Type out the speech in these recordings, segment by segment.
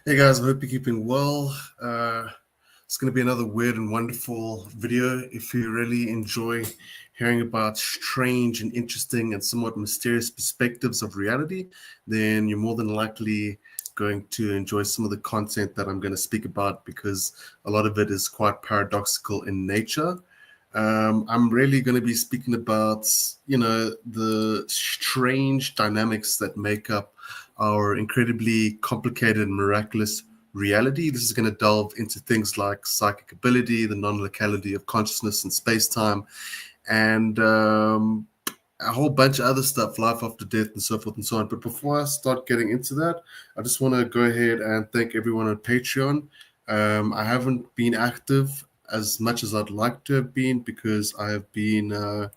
Hey guys, I hope you're keeping well. It's going to be another weird and wonderful video. If you really enjoy hearing about strange and interesting and somewhat mysterious perspectives of reality, then you're more than likely going to enjoy some of the content that I'm going to speak about because a lot of it is quite paradoxical in nature. I'm really going to be speaking about, the strange dynamics that make up our incredibly complicated and miraculous reality. This is going to delve into things like psychic ability, the non-locality of consciousness and space-time, and a whole bunch of other stuff, life after death and so forth and so on. But before I start getting into that, I just want to go ahead and thank everyone on Patreon. I haven't been active as much as I'd like to have been because I have been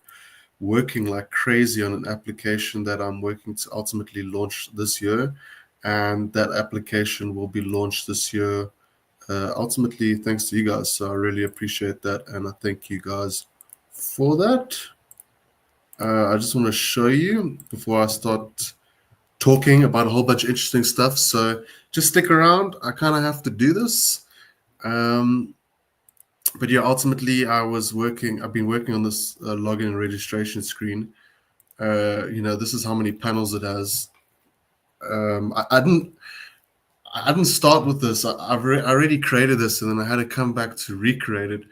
working like crazy on an application that I'm working to ultimately launch this year. And that application will be launched this year, ultimately, thanks to you guys. So I really appreciate that. And I thank you guys for that. I just want to show you before I start talking about a whole bunch of interesting stuff. So just stick around. I kind of have to do this. But yeah, ultimately, I've been working on this login and registration screen. This is how many panels it has. I didn't start with this. I already created this, and then I had to come back to recreate it.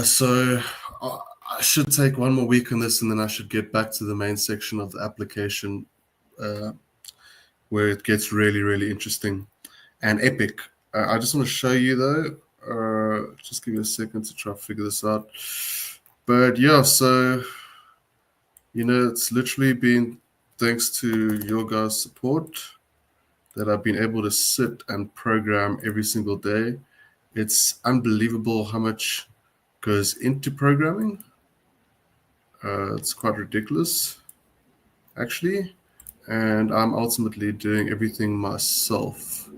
So I should take one more week on this, and then I should get back to the main section of the application, uh, where it gets really, really interesting and epic. I just want to show you though. Just give me a second to try to figure this out. But yeah, so it's literally been thanks to your guys' support that I've been able to sit and program every single day. It's unbelievable how much goes into programming. It's quite ridiculous, actually. And I'm ultimately doing everything myself.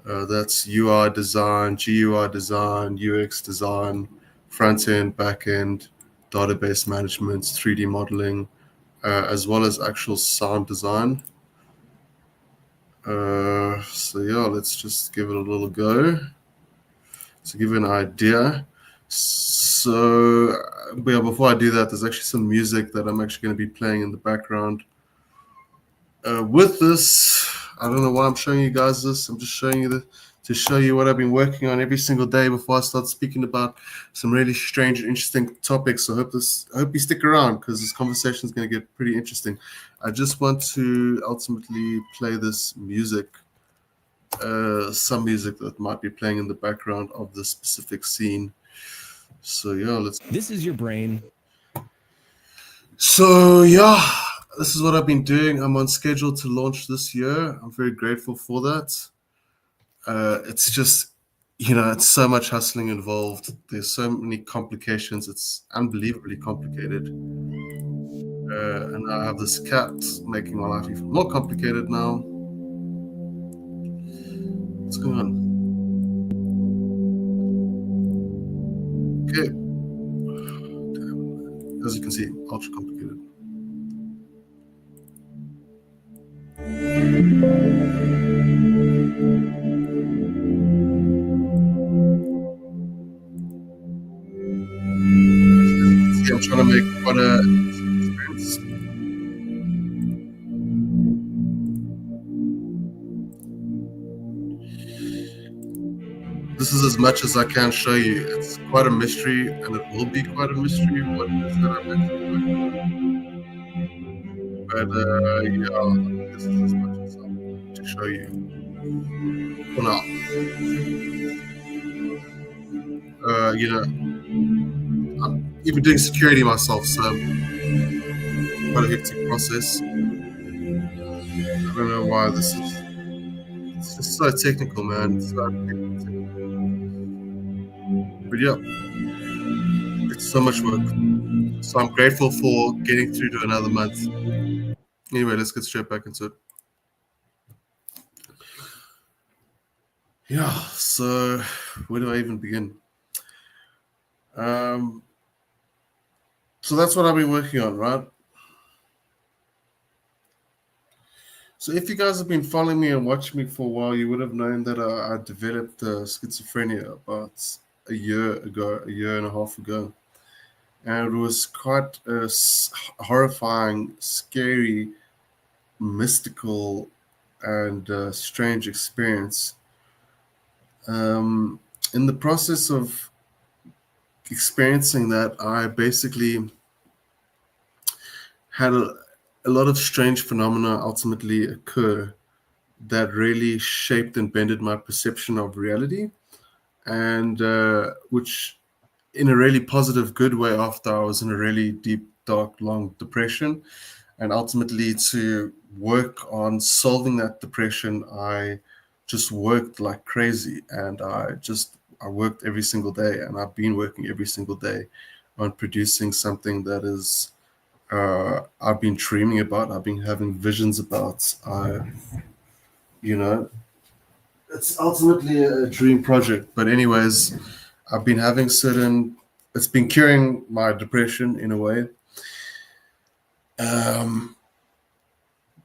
That's UI design, GUI design, UX design, front end, back end, database management, 3D modeling, as well as actual sound design. So yeah, let's just give it a little go to give you an idea. So yeah, before I do that, there's actually some music that I'm actually going to be playing in the background. With this, I don't know why I'm showing you guys this. I'm just showing you to show you what I've been working on every single day before I start speaking about some really strange and interesting topics. So I hope you stick around because this conversation is going to get pretty interesting. I just want to ultimately play this music, some music that might be playing in the background of this specific scene. So yeah, This is your brain. So yeah, this is what I've been doing. I'm on schedule to launch this year. I'm very grateful for that. It's just, it's so much hustling involved. There's so many complications. It's unbelievably complicated. And I have this cat making my life even more complicated now. What's going on? Okay. Damn. As you can see, ultra complicated. As you can see, I'm trying to make quite a experience. This is as much as I can show you. It's quite a mystery, and it will be quite a mystery what it is that I'm actually working on. But yeah, this is as much as I'm going to show you for now. I'm even doing security myself, so quite a hectic process. I don't know why this is. It's just so technical, man. It's so technical. But yeah, it's so much work. So I'm grateful for getting through to another month. Anyway, let's get straight back into it. Yeah, so where do I even begin? So that's what I've been working on, right? So if you guys have been following me and watching me for a while, you would have known that I developed schizophrenia about a year ago, a year and a half ago. And it was quite a horrifying, scary, mystical, and strange experience. In the process of experiencing that, I basically had a lot of strange phenomena ultimately occur that really shaped and bended my perception of reality, and which in a really positive, good way after I was in a really deep, dark, long depression. And ultimately, to work on solving that depression, I just worked like crazy. And I worked every single day. And I've been working every single day on producing something that is, I've been dreaming about, I've been having visions about. You know, it's ultimately a dream project. But, anyways, I've been having it's been curing my depression in a way.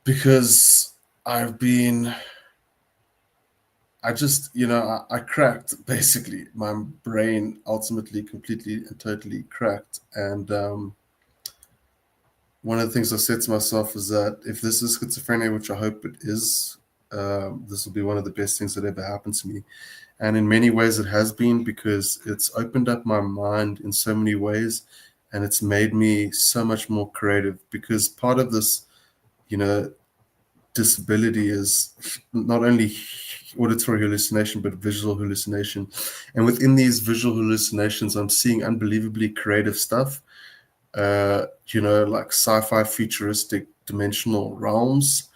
Because I cracked basically. My brain ultimately completely and totally cracked. And one of the things I said to myself is that if this is schizophrenia, which I hope it is, this will be one of the best things that ever happened to me. And in many ways it has been, because it's opened up my mind in so many ways, and it's made me so much more creative, because part of this, disability is not only auditory hallucination, but visual hallucination. And within these visual hallucinations, I'm seeing unbelievably creative stuff, like sci-fi futuristic dimensional realms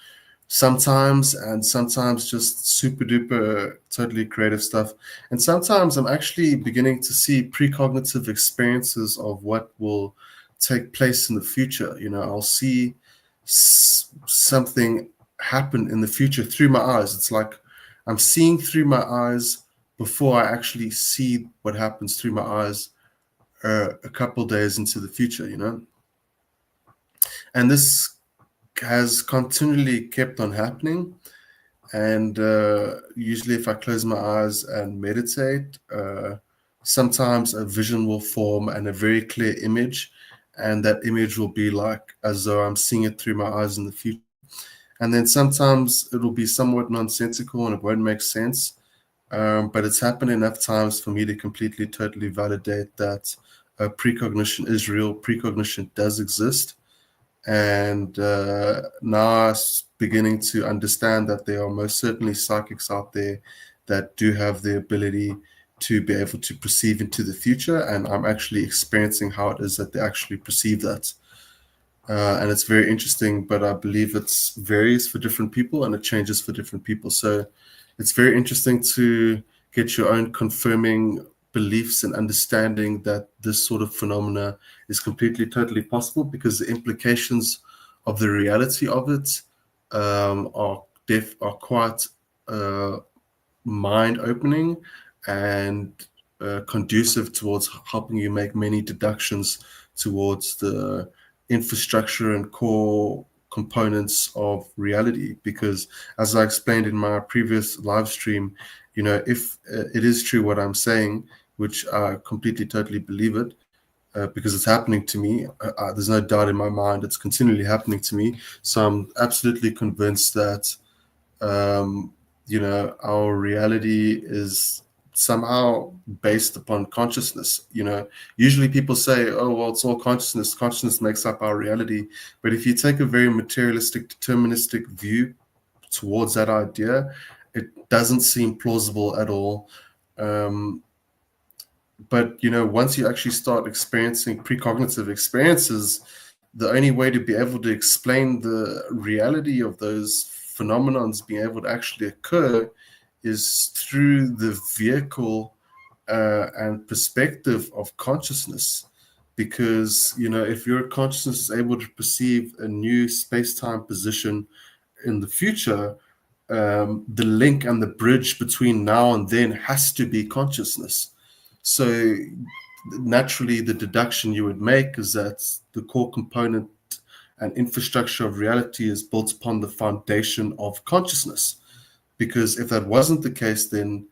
sometimes, and sometimes just super duper totally creative stuff. And sometimes I'm actually beginning to see precognitive experiences of what will take place in the future. I'll see something happen in the future through my eyes. It's like I'm seeing through my eyes before I actually see what happens through my eyes a couple days into the future, and this has continually kept on happening. And usually if I close my eyes and meditate, sometimes a vision will form and a very clear image, and that image will be like as though I'm seeing it through my eyes in the future. And then sometimes it'll be somewhat nonsensical and it won't make sense, but it's happened enough times for me to completely, totally validate that precognition is real, precognition does exist. And now I'm beginning to understand that there are most certainly psychics out there that do have the ability to be able to perceive into the future, and I'm actually experiencing how it is that they actually perceive that. And it's very interesting, but I believe it varies for different people and it changes for different people. So it's very interesting to get your own confirming beliefs and understanding that this sort of phenomena is completely, totally possible, because the implications of the reality of it are quite mind-opening and conducive towards helping you make many deductions towards the infrastructure and core components of reality. Because as I explained in my previous live stream, if it is true what I'm saying, which I completely, totally believe it, because it's happening to me. There's no doubt in my mind. It's continually happening to me. So I'm absolutely convinced that, our reality is somehow based upon consciousness. Usually people say, oh, well, it's all consciousness. Consciousness makes up our reality. But if you take a very materialistic, deterministic view towards that idea, it doesn't seem plausible at all. But once you actually start experiencing precognitive experiences, the only way to be able to explain the reality of those phenomenons being able to actually occur is through the vehicle and perspective of consciousness. Because if your consciousness is able to perceive a new space-time position in the future, the link and the bridge between now and then has to be consciousness. So naturally, the deduction you would make is that the core component and infrastructure of reality is built upon the foundation of consciousness. Because if that wasn't the case, then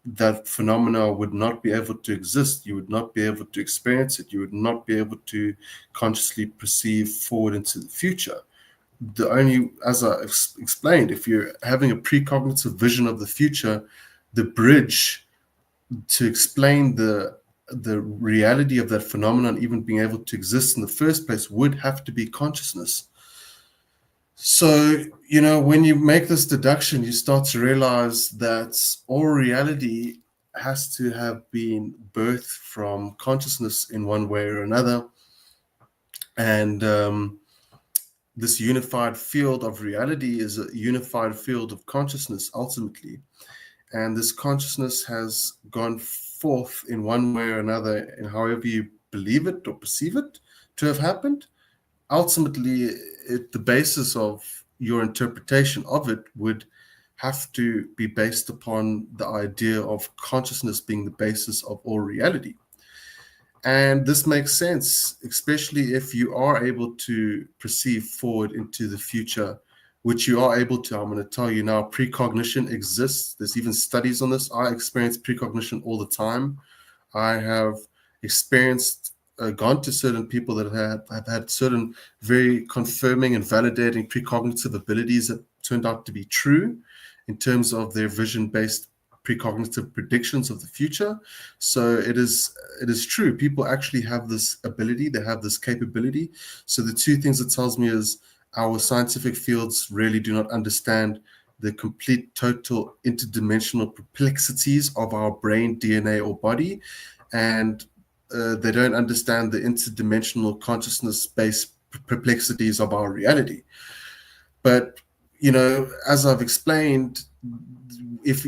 that phenomena would not be able to exist. You would not be able to experience it. You would not be able to consciously perceive forward into the future. The only, as I explained, if you're having a precognitive vision of the future, the bridge to explain the reality of that phenomenon even being able to exist in the first place would have to be consciousness. So, when you make this deduction, you start to realize that all reality has to have been birthed from consciousness in one way or another. And this unified field of reality is a unified field of consciousness, ultimately. And this consciousness has gone forth in one way or another, and however you believe it or perceive it to have happened. Ultimately, the basis of your interpretation of it would have to be based upon the idea of consciousness being the basis of all reality. And this makes sense, especially if you are able to perceive forward into the future, which you are able to. I'm going to tell you now, precognition exists. There's even studies on this. I experience precognition all the time. I have experienced gone to certain people that have had certain very confirming and validating precognitive abilities that turned out to be true in terms of their vision-based precognitive predictions of the future. So it is true. People actually have this ability. They have this capability. So the two things it tells me is our scientific fields really do not understand the complete, total, interdimensional perplexities of our brain, DNA, or body, and they don't understand the interdimensional consciousness-based perplexities of our reality. But as I've explained, if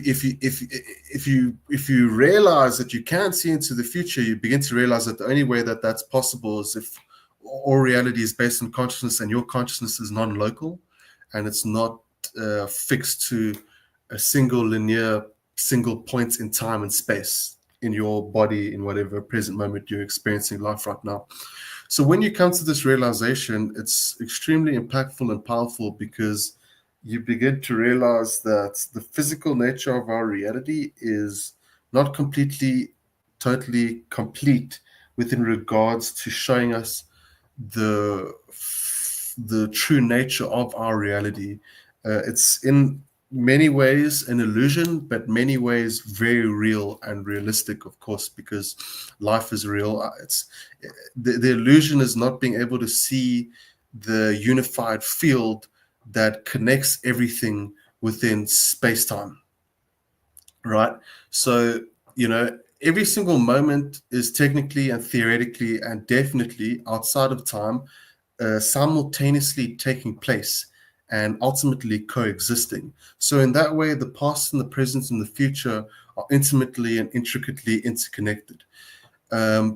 you realize that you can't see into the future, you begin to realize that the only way that that's possible is if all reality is based on consciousness, and your consciousness is non-local, and it's not fixed to a single point in time and space in your body, in whatever present moment you're experiencing life right now. So when you come to this realization, it's extremely impactful and powerful, because you begin to realize that the physical nature of our reality is not totally complete within regards to showing us the true nature of our reality. It's in many ways an illusion, but many ways very real and realistic, of course, because life is real. It's the illusion is not being able to see the unified field that connects everything within space-time, right? So, every single moment is technically and theoretically and definitely outside of time, simultaneously taking place and ultimately coexisting. So in that way, the past and the present and the future are intimately and intricately interconnected,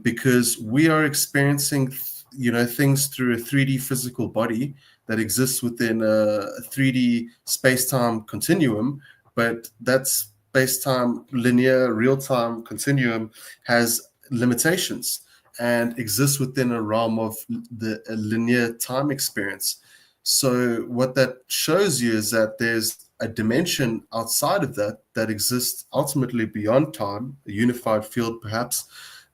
because we are experiencing things through a 3D physical body that exists within a 3D space-time continuum, but that space-time linear real-time continuum has limitations and exists within a realm of a linear time experience. So what that shows you is that there's a dimension outside of that exists ultimately beyond time, a unified field perhaps,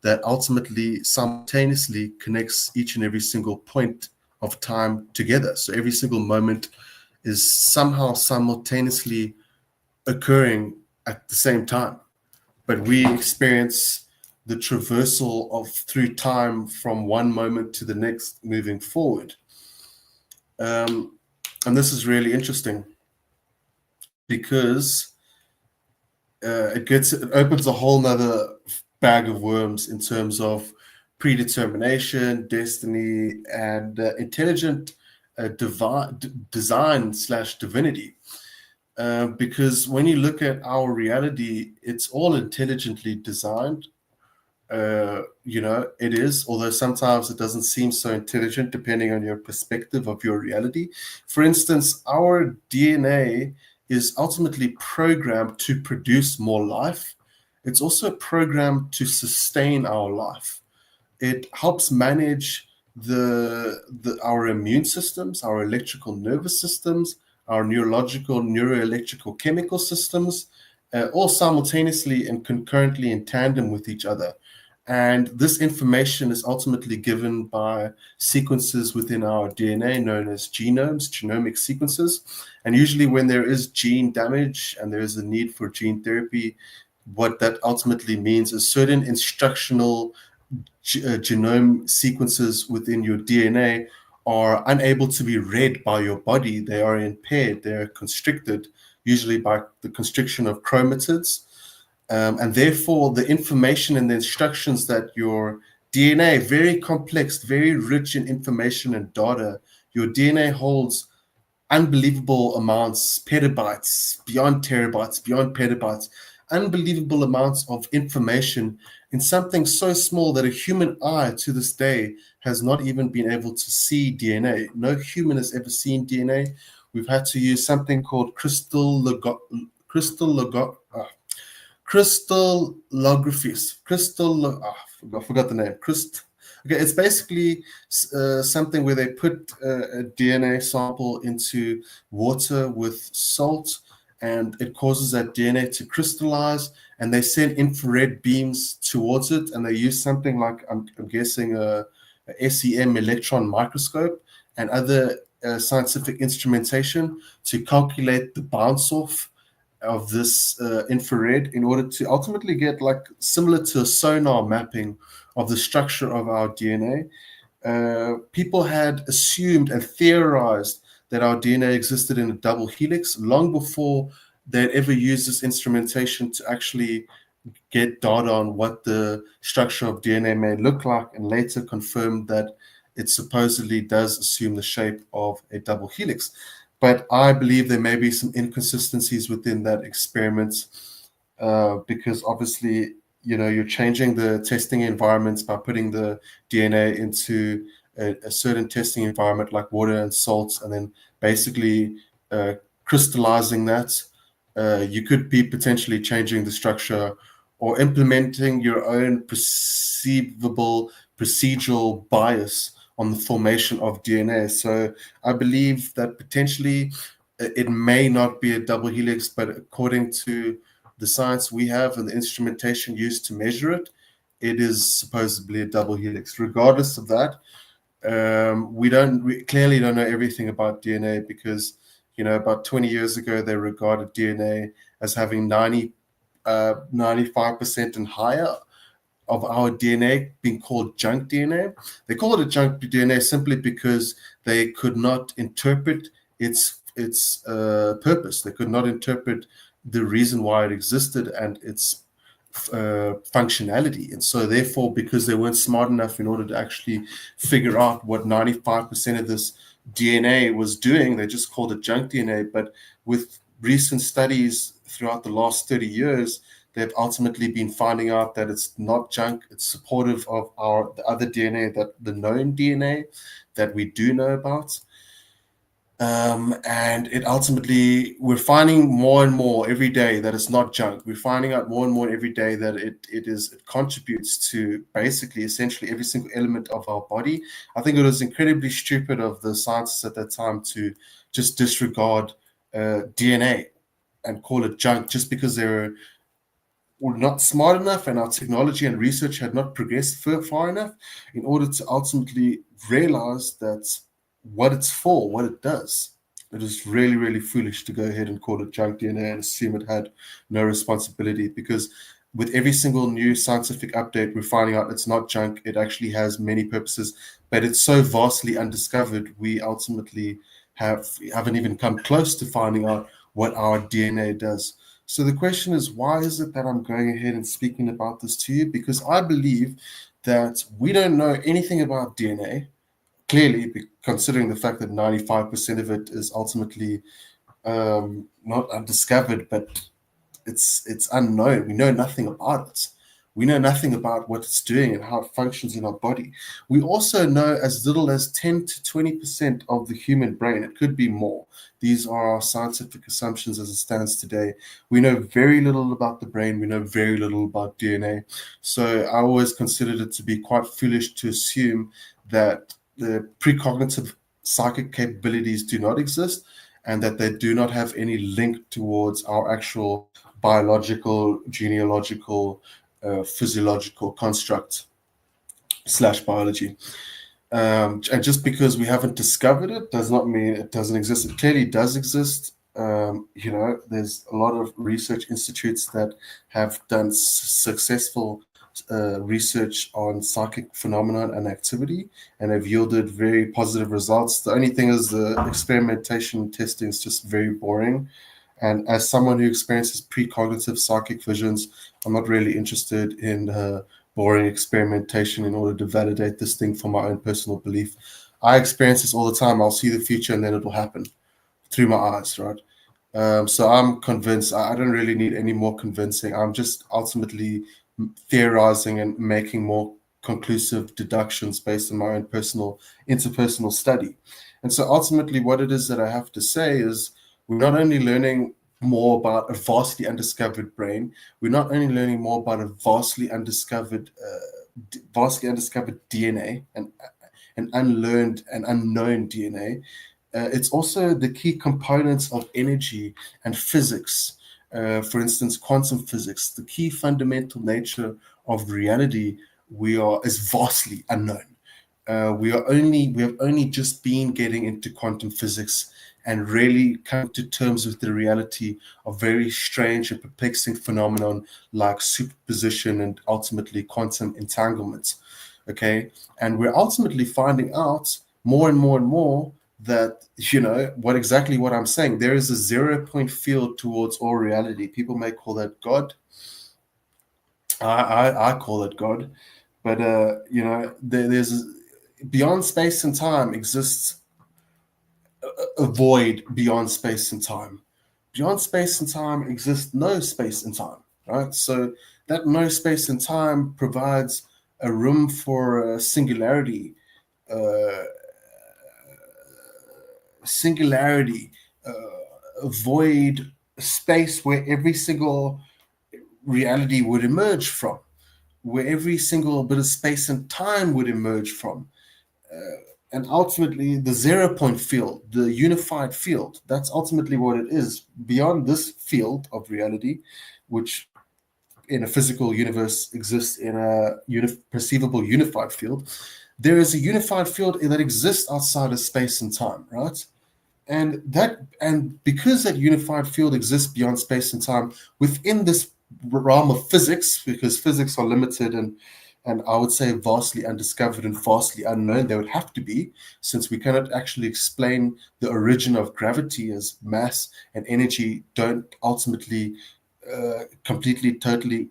that ultimately simultaneously connects each and every single point of time together. So every single moment is somehow simultaneously occurring at the same time. But we experience the traversal of through time from one moment to the next, moving forward. And this is really interesting because it opens a whole nother bag of worms in terms of predetermination, destiny, and intelligent design/divinity. Because when you look at our reality, it's all intelligently designed. It is, although sometimes it doesn't seem so intelligent depending on your perspective of your reality. For instance, our DNA is ultimately programmed to produce more life. It's also programmed to sustain our life. It helps manage our immune systems, our electrical nervous systems, our neurological, neuroelectrical chemical systems, all simultaneously and concurrently in tandem with each other. And this information is ultimately given by sequences within our DNA known as genomes, genomic sequences. And usually, when there is gene damage and there is a need for gene therapy, what that ultimately means is certain instructional genome sequences within your DNA are unable to be read by your body. They are impaired, they're constricted, usually by the constriction of chromatids. And therefore, the information and the instructions that your DNA, very complex, very rich in information and data, your DNA holds unbelievable amounts, petabytes, beyond terabytes, beyond petabytes, unbelievable amounts of information in something so small that a human eye to this day has not even been able to see DNA. No human has ever seen DNA. We've had to use something called I forgot the name. Okay, it's basically something where they put a DNA sample into water with salt, and it causes that DNA to crystallize, and they send infrared beams towards it, and they use something like, I'm guessing, a SEM electron microscope and other scientific instrumentation to calculate the bounce off of this infrared in order to ultimately get like similar to a sonar mapping of the structure of our DNA. People had assumed and theorized that our DNA existed in a double helix long before they'd ever used this instrumentation to actually get data on what the structure of DNA may look like, and later confirmed that it supposedly does assume the shape of a double helix. But I believe there may be some inconsistencies within that experiment, because obviously, you're changing the testing environments by putting the DNA into a certain testing environment like water and salts, and then basically crystallizing that. You could be potentially changing the structure or implementing your own perceivable procedural bias on the formation of DNA. So I believe that potentially it may not be a double helix, but according to the science we have and the instrumentation used to measure it, it is supposedly a double helix. Regardless of that, we clearly don't know everything about DNA, because about 20 years ago they regarded DNA as having 95% and higher of our DNA being called junk DNA. They call it a junk DNA simply because they could not interpret its purpose. They could not interpret the reason why it existed and its functionality. And so therefore, because they weren't smart enough in order to actually figure out what 95% of this DNA was doing, they just called it junk DNA. But with recent studies throughout the last 30 years, they've ultimately been finding out that it's not junk. It's supportive of the other DNA, the known DNA that we do know about. And it ultimately, we're finding more and more every day that it's not junk. We're finding out more and more every day that it contributes to basically essentially every single element of our body. I think it was incredibly stupid of the scientists at that time to just disregard DNA and call it junk just because they were not smart enough and our technology and research had not progressed far enough in order to ultimately realize that what it's for, what it does. It is really, really foolish to go ahead and call it junk DNA and assume it had no responsibility, because with every single new scientific update, we're finding out it's not junk. It actually has many purposes, but it's so vastly undiscovered, we ultimately haven't even come close to finding out what our DNA does. So the question is, why is it that I'm going ahead and speaking about this to you? Because I believe that we don't know anything about DNA, clearly, considering the fact that 95% of it is ultimately not undiscovered, but it's unknown. We know nothing about it. We know nothing about what it's doing and how it functions in our body. We also know as little as 10 to 20% of the human brain. It could be more. These are our scientific assumptions as it stands today. We know very little about the brain. We know very little about DNA. So I always considered it to be quite foolish to assume that the precognitive psychic capabilities do not exist, and that they do not have any link towards our actual biological, genealogical, physiological construct slash biology. And just because we haven't discovered it does not mean it doesn't exist. It clearly does exist. There's a lot of research institutes that have done successful research on psychic phenomenon and activity, and have yielded very positive results. The only thing is the experimentation testing is just very boring. And as someone who experiences precognitive psychic visions, I'm not really interested in boring experimentation in order to validate this thing for my own personal belief. I experience this all the time. I'll see the future and then it will happen through my eyes, right? So I'm convinced. I don't really need any more convincing. I'm just ultimately theorizing and making more conclusive deductions based on my own personal interpersonal study. And so ultimately what it is that I have to say is we're not only learning more about a vastly undiscovered brain, we're not only learning more about a vastly undiscovered DNA and unlearned and unknown DNA. It's also the key components of energy and physics. For instance, quantum physics, the key fundamental nature of reality, is vastly unknown. We have only just been getting into quantum physics and really come to terms with the reality of very strange and perplexing phenomenon like superposition and ultimately quantum entanglement. Okay, and we're ultimately finding out more and more and more that what I'm saying. There is a 0-point field towards all reality. People may call that God. I call it God, but there's beyond space and time exists a void beyond space and time. Beyond space and time exists no space and time, right? So that no space and time provides a room for singularity, uh, a void space where every single reality would emerge from, where every single bit of space and time would emerge from. And ultimately, the 0-point field, the unified field, that's ultimately what it is. Beyond this field of reality, which in a physical universe exists in a perceivable unified field, there is a unified field that exists outside of space and time, right? And because that unified field exists beyond space and time within this realm of physics, because physics are limited and I would say vastly undiscovered and vastly unknown, they would have to be, since we cannot actually explain the origin of gravity, as mass and energy don't ultimately completely, totally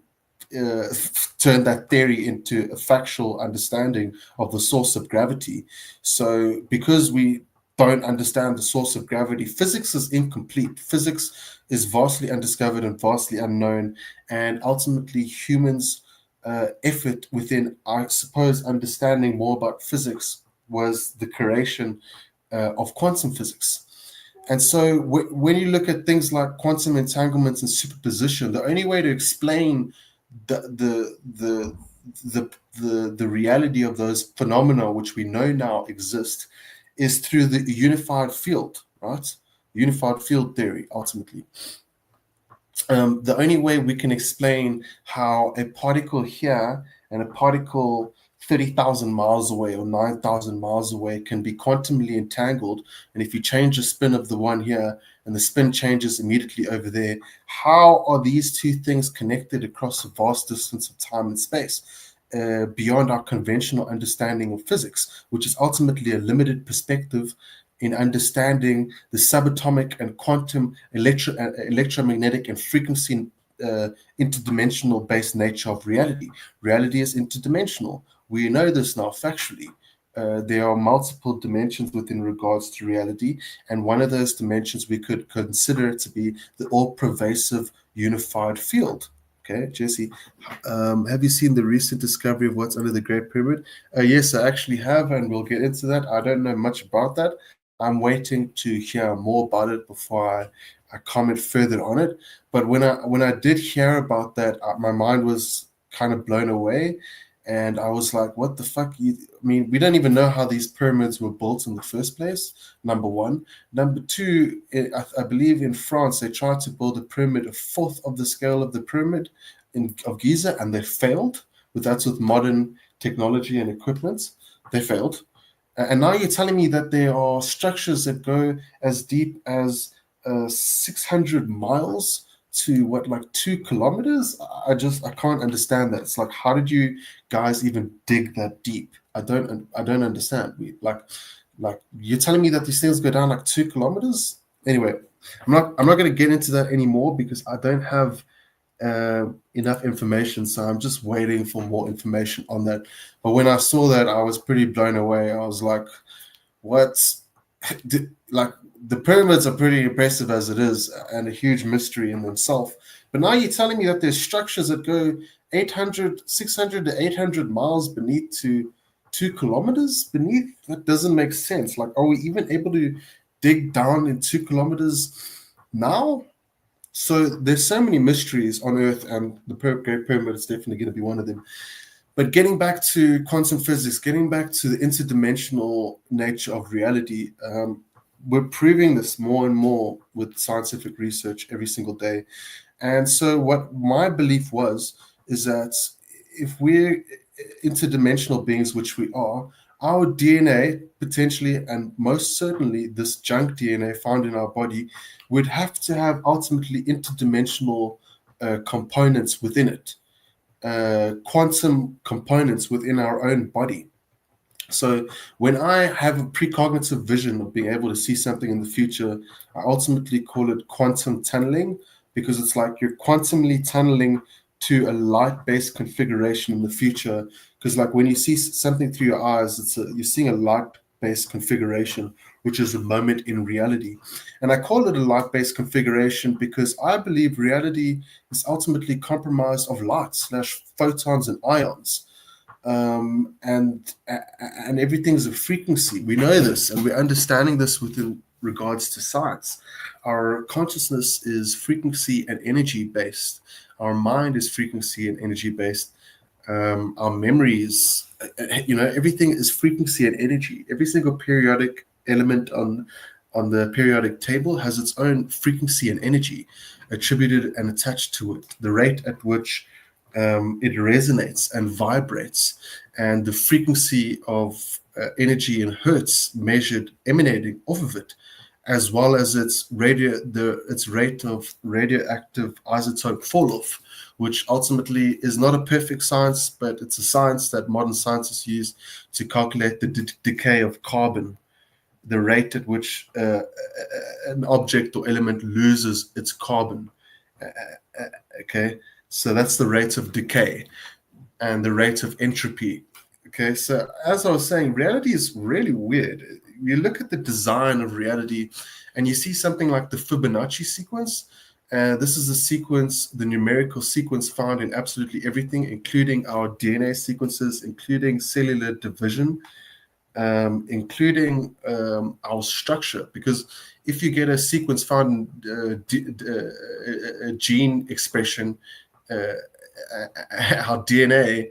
turn that theory into a factual understanding of the source of gravity. So because we don't understand the source of gravity, physics is incomplete. Physics is vastly undiscovered and vastly unknown, and ultimately humans' effort within, I suppose, understanding more about physics was the creation of quantum physics. And so when you look at things like quantum entanglements and superposition, the only way to explain the reality of those phenomena, which we know now exist, is through the unified field, right? Unified field theory, ultimately. The only way we can explain how a particle here and a particle 30,000 miles away or 9,000 miles away can be quantumly entangled, and if you change the spin of the one here and the spin changes immediately over there, how are these two things connected across a vast distance of time and space? Beyond our conventional understanding of physics, which is ultimately a limited perspective in understanding the subatomic and quantum electromagnetic and frequency interdimensional based nature of reality. Reality is interdimensional. We know this now factually. There are multiple dimensions within regards to reality, and one of those dimensions we could consider to be the all-pervasive unified field. Okay, Jesse, have you seen the recent discovery of what's under the Great Pyramid? Yes, I actually have, and we'll get into that. I don't know much about that. I'm waiting to hear more about it before I comment further on it. But when I did hear about that, my mind was kind of blown away. And I was like, what the fuck? I mean, we don't even know how these pyramids were built in the first place, number one. Number two, I believe in France, they tried to build a pyramid a fourth of the scale of the pyramid of Giza, and they failed. But that's with modern technology and equipment. They failed. And now you're telling me that there are structures that go as deep as 600 miles to what, like 2 kilometers? I can't understand that. It's like, how did you guys even dig that deep? I don't understand. Like you're telling me that these things go down like 2 kilometers? Anyway, I'm not going to get into that anymore because I don't have enough information, so I'm just waiting for more information on that. But when I saw that, I was pretty blown away. I was like, what? Like, the pyramids are pretty impressive as it is and a huge mystery in themselves, but now you're telling me that there's structures that go 600 to 800 miles beneath to 2 kilometers beneath. That doesn't make sense. Like, are we even able to dig down in 2 kilometers now? So there's so many mysteries on Earth, and the Great Pyramid is definitely going to be one of them. But getting back to quantum physics, getting back to the interdimensional nature of reality, we're proving this more and more with scientific research every single day. And so what my belief is that if we're interdimensional beings, which we are, our DNA potentially, and most certainly this junk DNA found in our body, would have to have ultimately interdimensional components within it, quantum components within our own body. So when I have a precognitive vision of being able to see something in the future, I ultimately call it quantum tunneling, because it's like you're quantumly tunneling to a light-based configuration in the future. Because like when you see something through your eyes, you're seeing a light-based configuration, which is a moment in reality. And I call it a light-based configuration because I believe reality is ultimately comprised of light / photons and ions. And everything's a frequency. We know this, and we're understanding this within regards to science. Our consciousness is frequency and energy based. Our mind is frequency and energy based. Our memories, everything is frequency and energy. Every single periodic element on the periodic table has its own frequency and energy attributed and attached to it. The rate at which it resonates and vibrates, and the frequency of energy in hertz measured emanating off of it, as well as its rate of radioactive isotope fall off, which ultimately is not a perfect science, but it's a science that modern scientists use to calculate the decay of carbon, the rate at which an object or element loses its carbon. Okay, so that's the rate of decay and the rate of entropy. Okay, so as I was saying, reality is really weird. You look at the design of reality and you see something like the Fibonacci sequence. This is a sequence, the numerical sequence found in absolutely everything, including our DNA sequences, including cellular division, including our structure. Because if you get a sequence found in a gene expression, our DNA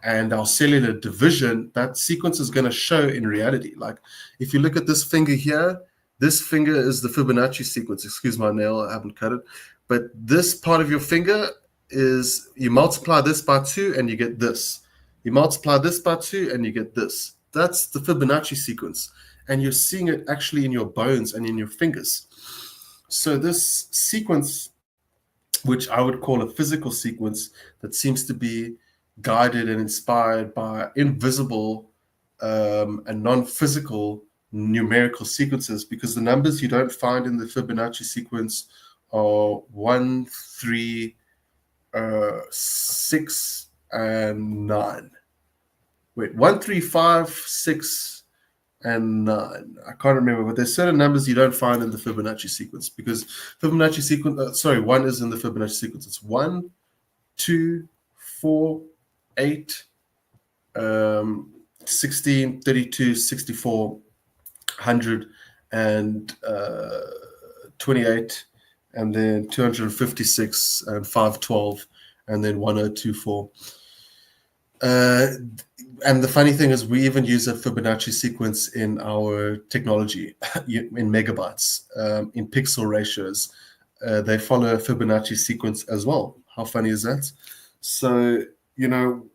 and our cellular division, that sequence is going to show in reality. Like if you look at this finger here, this finger is the Fibonacci sequence. Excuse my nail, I haven't cut it. But this part of your finger is, you multiply this by 2 and you get this. You multiply this by 2 and you get this. That's the Fibonacci sequence. And you're seeing it actually in your bones and in your fingers. So this sequence, which I would call a physical sequence, that seems to be guided and inspired by invisible and non-physical numerical sequences, because the numbers you don't find in the Fibonacci sequence are 1, 3, 6, and 9. Wait, 1, 3, 5, 6, and 9. I can't remember, but there's certain numbers you don't find in the Fibonacci sequence, because Fibonacci sequence, 1 is in the Fibonacci sequence. It's 1, 2, 4, 8, 16, 32, 64, 100, and 28, and then 256, and 512, and then 1024. Uh, and the funny thing is, we even use a Fibonacci sequence in our technology, in megabytes, in pixel ratios. They follow a Fibonacci sequence as well. How funny is that? So, you know,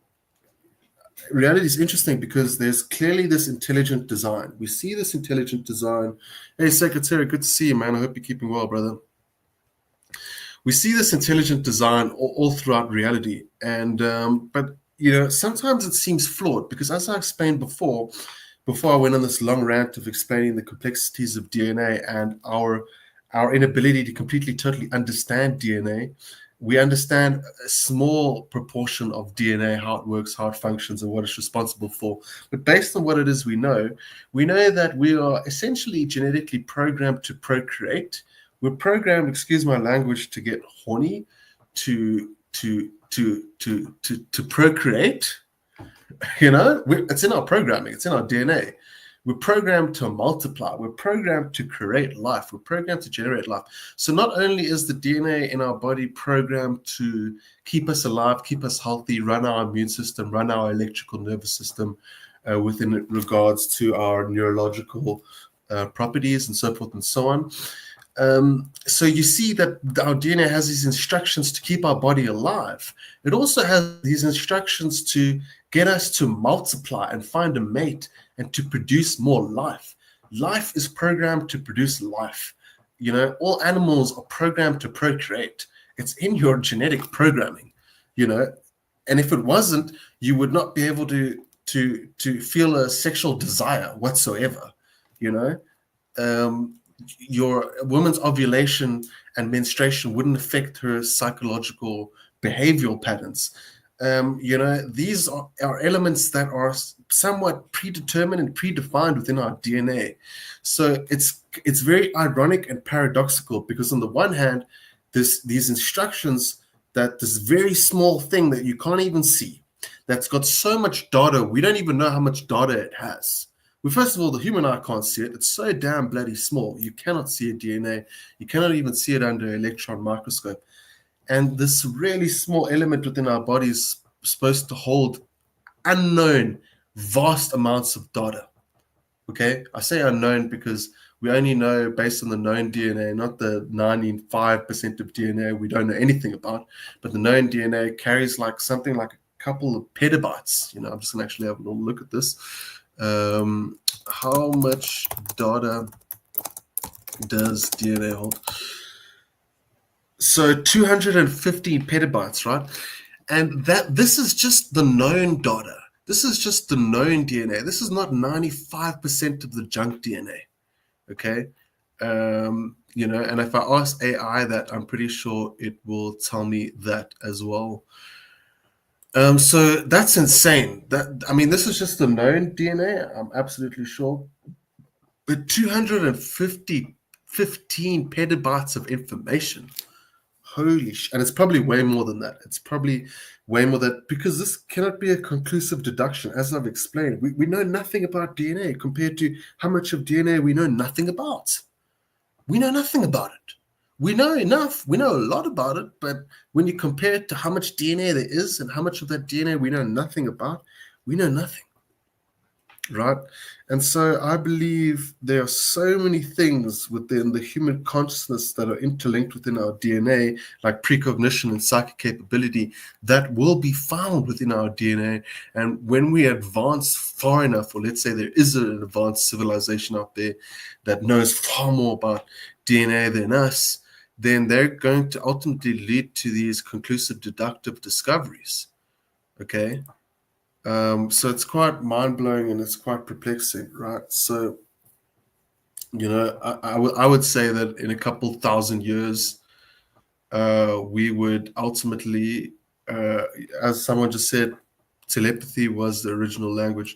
reality is interesting because there's clearly this intelligent design. We see this intelligent design. Hey, Secretary, good to see you, man. I hope you're keeping well, brother. We see this intelligent design all throughout reality, and but sometimes it seems flawed because, as I explained before I went on this long rant of explaining the complexities of DNA and our inability to completely, totally understand DNA. We understand a small proportion of DNA, how it works, how it functions, and what it's responsible for. But based on what it is we know that we are essentially genetically programmed to procreate. We're programmed, excuse my language, to get horny, to procreate. It's in our programming, it's in our DNA. We're programmed to multiply. We're programmed to create life. We're programmed to generate life. So not only is the DNA in our body programmed to keep us alive, keep us healthy, run our immune system, run our electrical nervous system, within regards to our neurological properties and so forth and so on. So you see that our DNA has these instructions to keep our body alive. It also has these instructions to get us to multiply and find a mate and to produce more life. Life is programmed to produce life. All animals are programmed to procreate. It's in your genetic programming, and if it wasn't, you would not be able to feel a sexual desire whatsoever, your woman's ovulation and menstruation wouldn't affect her psychological behavioral patterns. These are elements that are somewhat predetermined and predefined within our DNA. So it's very ironic and paradoxical because on the one hand, these instructions, that this very small thing that you can't even see, that's got so much data, we don't even know how much data it has. Well, first of all, the human eye can't see it. It's so damn bloody small. You cannot see a DNA. You cannot even see it under an electron microscope. And this really small element within our body is supposed to hold unknown, vast amounts of data. Okay? I say unknown because we only know based on the known DNA, not the 95% of DNA we don't know anything about. But the known DNA carries something like a couple of petabytes. I'm just going to actually have a little look at this. How much data does DNA hold? So 250 petabytes, right? And this is just the known data. This is just the known DNA. This is not 95% of the junk DNA. Okay. And if I ask AI that, I'm pretty sure it will tell me that as well. So that's insane. This is just the known DNA, I'm absolutely sure. But 15 petabytes of information. Holy sh! And it's probably way more than that. It's probably way more than, because this cannot be a conclusive deduction. As I've explained, we know nothing about DNA compared to how much of DNA we know nothing about. We know nothing about it. We know enough. We know a lot about it, but when you compare it to how much DNA there is and how much of that DNA we know nothing about, we know nothing, right? And so I believe there are so many things within the human consciousness that are interlinked within our DNA, like precognition and psychic capability, that will be found within our DNA. And when we advance far enough, or let's say there is an advanced civilization out there that knows far more about DNA than us, then they're going to ultimately lead to these conclusive deductive discoveries. Okay. So it's quite mind-blowing and it's quite perplexing, right? So, I would say that in a couple thousand years, we would ultimately, as someone just said, telepathy was the original language.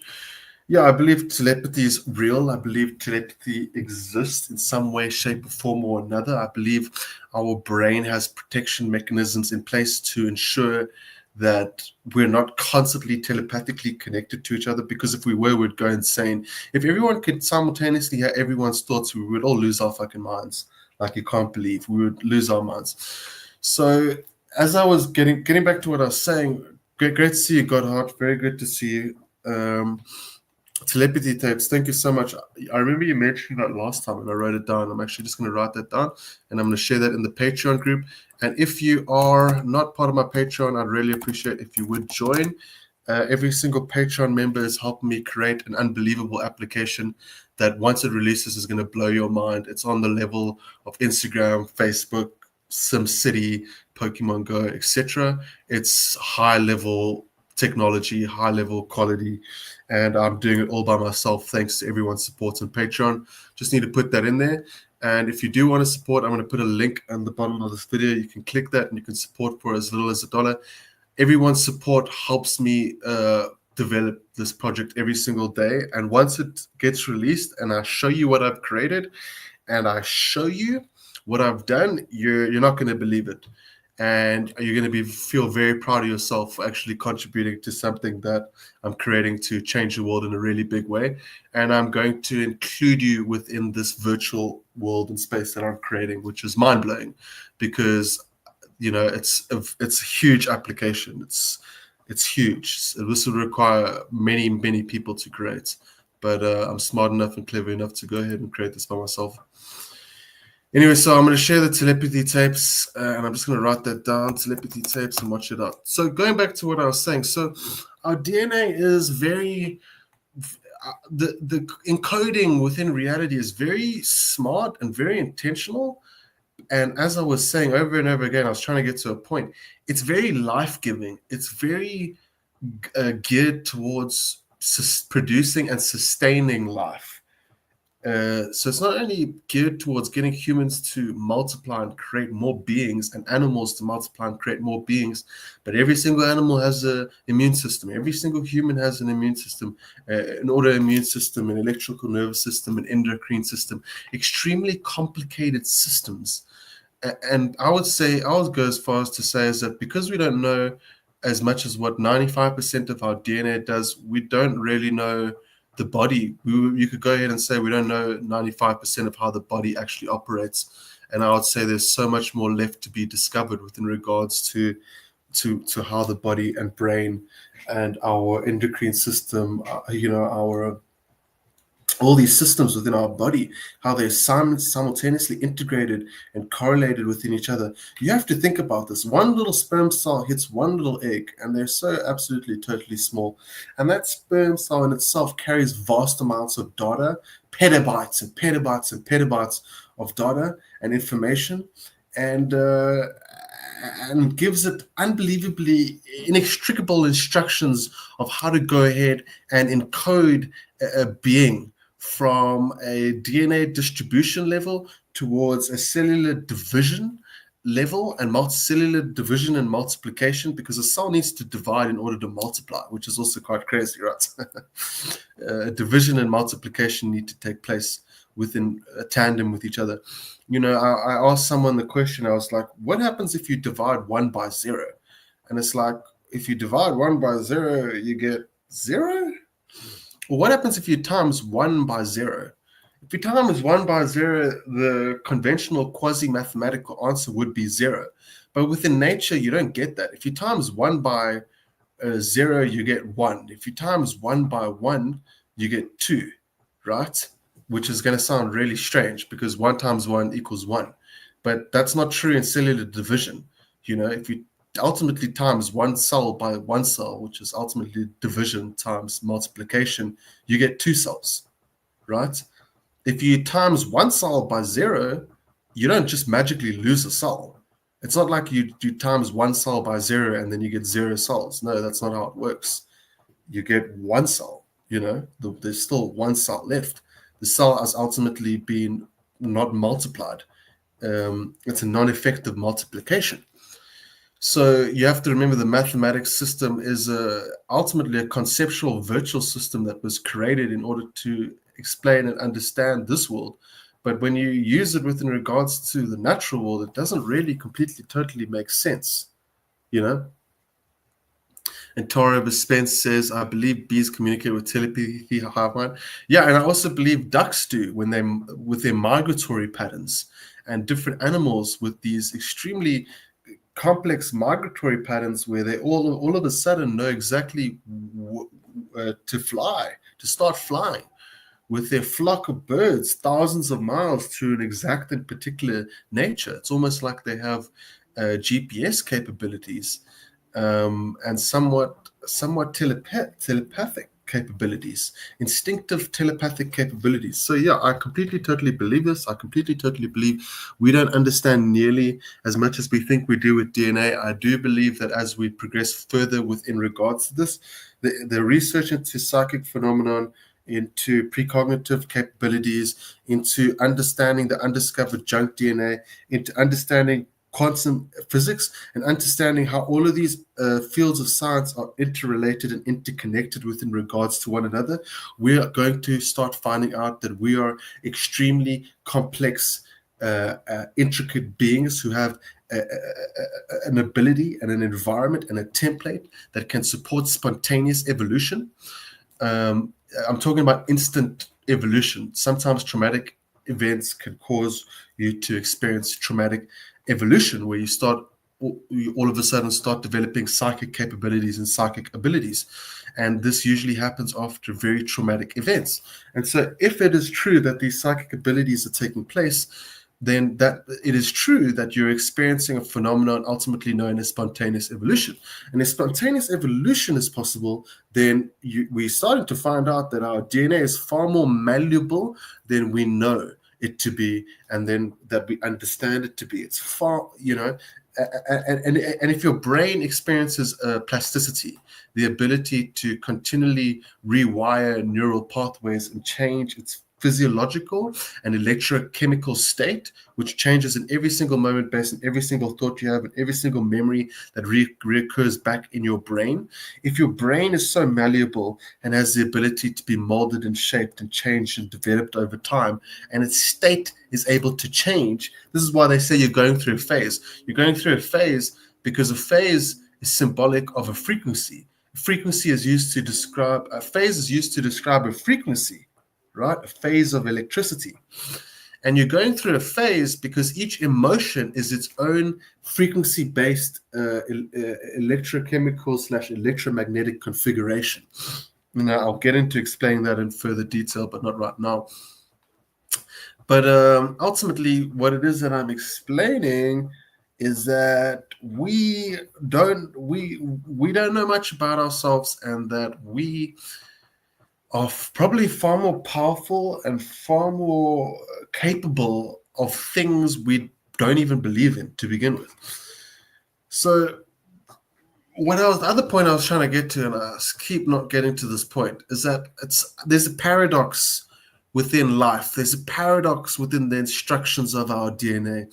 Yeah, I believe telepathy is real. I believe telepathy exists in some way, shape, or form or another. I believe our brain has protection mechanisms in place to ensure that we're not constantly telepathically connected to each other, because if we were, we'd go insane. If everyone could simultaneously hear everyone's thoughts, we would all lose our fucking minds. Like, you can't believe we would lose our minds. So as I was getting back to what I was saying, Great to see you, Godheart. Very good to see you. Telepathy tapes. Thank you so much. I remember you mentioning that last time, and I wrote it down. I'm actually just going to write that down, and I'm going to share that in the Patreon group. And if you are not part of my Patreon, I'd really appreciate if you would join. Every single Patreon member has helped me create an unbelievable application that once it releases is going to blow your mind. It's on the level of Instagram, Facebook, SimCity, Pokemon Go, etc. It's high level technology, high level quality, and I'm doing it all by myself thanks to everyone's support on Patreon. Just need to put that in there. And if you do want to support, I'm going to put a link on the bottom of this video. You can click that and you can support for as little as $1. Everyone's support helps me develop this project every single day. And once it gets released and I show you what I've created and I show you what I've done, you're not going to believe it. And you're going to feel very proud of yourself for actually contributing to something that I'm creating to change the world in a really big way. And I'm going to include you within this virtual world and space that I'm creating, which is mind-blowing because it's a huge application. It's huge. This will require many people to create, but I'm smart enough and clever enough to go ahead and create this by myself. Anyway, so I'm going to share the telepathy tapes, and I'm just going to write that down, telepathy tapes, and watch it out. So going back to what I was saying, so our DNA is very, the encoding within reality is very smart and very intentional. And as I was saying over and over again, I was trying to get to a point. It's very life-giving. It's very geared towards producing and sustaining life. So it's not only geared towards getting humans to multiply and create more beings and animals to multiply and create more beings, but every single animal has an immune system. Every single human has an immune system, an autoimmune system, an electrical nervous system, an endocrine system, extremely complicated systems. And I would go as far as to say is that because we don't know as much as what 95% of our DNA does, we don't really know the body. You could go ahead and say we don't know 95% of how the body actually operates. And I would say there's so much more left to be discovered within regards to how the body and brain and our endocrine system, all these systems within our body, how they're simultaneously integrated and correlated within each other. You have to think about this. One little sperm cell hits one little egg, and they're so absolutely, totally small. And that sperm cell in itself carries vast amounts of data, petabytes and petabytes and petabytes of data and information, and gives it unbelievably inextricable instructions of how to go ahead and encode a being from a DNA distribution level towards a cellular division level and multicellular division and multiplication, because a cell needs to divide in order to multiply, which is also quite crazy, right? Division and multiplication need to take place within a tandem with each other. I asked someone the question, I was like, what happens if you divide 1 by 0? And it's like, if you divide 1 by 0, you get 0? Well, what happens if you times 1 by 0? If you times 1 by 0, the conventional quasi-mathematical answer would be 0. But within nature, you don't get that. If you times 1 by 0, you get 1. If you times 1 by 1, you get 2, right? Which is going to sound really strange because 1 times 1 equals 1. But that's not true in cellular division. If you ultimately times one cell by one cell, which is ultimately division times multiplication, you get 2 cells, right? If you times 1 cell by 0, you don't just magically lose a cell. It's not like you times 1 cell by 0 and then you get 0 cells. No, that's not how it works. You get 1 cell, there's still 1 cell left. The cell has ultimately been not multiplied. It's a non-effective multiplication. So you have to remember the mathematics system is ultimately a conceptual virtual system that was created in order to explain and understand this world. But when you use it within regards to the natural world, it doesn't really completely, totally make sense, And Toro Spence says, I believe bees communicate with telepathy, hive mind. Yeah, and I also believe ducks do with their migratory patterns, and different animals with these extremely complex migratory patterns where they all of a sudden know exactly to start flying with their flock of birds thousands of miles through an exact and particular nature. It's almost like they have GPS capabilities and somewhat telepathic capabilities, instinctive telepathic capabilities. So yeah, I completely totally believe this. I completely totally believe we don't understand nearly as much as we think we do with DNA. I do believe that as we progress further within regards to this, the research into psychic phenomenon, into precognitive capabilities, into understanding the undiscovered junk DNA, into understanding quantum physics, and understanding how all of these fields of science are interrelated and interconnected within regards to one another, we are going to start finding out that we are extremely complex, intricate beings who have an ability and an environment and a template that can support spontaneous evolution. I'm talking about instant evolution. Sometimes traumatic events can cause you to experience traumatic evolution, where you all of a sudden start developing psychic capabilities and psychic abilities. And this usually happens after very traumatic events. And so if it is true that these psychic abilities are taking place, then that it is true that you're experiencing a phenomenon ultimately known as spontaneous evolution. And if spontaneous evolution is possible, then we're starting to find out that our DNA is far more malleable than we know it to be, and then that we understand it to be. It's far, and if your brain experiences plasticity, the ability to continually rewire neural pathways and change its physiological and electrochemical state, which changes in every single moment based on every single thought you have and every single memory that reoccurs back in your brain. If your brain is so malleable and has the ability to be molded and shaped and changed and developed over time, and its state is able to change, this is why they say you're going through a phase. You're going through a phase because a phase is symbolic of a frequency. A phase is used to describe a frequency, right? A phase of electricity. And you're going through a phase because each emotion is its own frequency-based electrochemical / electromagnetic configuration. Now, I'll get into explaining that in further detail, but not right now. But ultimately, what it is that I'm explaining is that we don't know much about ourselves, and that we are probably far more powerful and far more capable of things we don't even believe in to begin with. So the other point I was trying to get to, and I keep not getting to this point, is that there's a paradox within life. There's a paradox within the instructions of our DNA.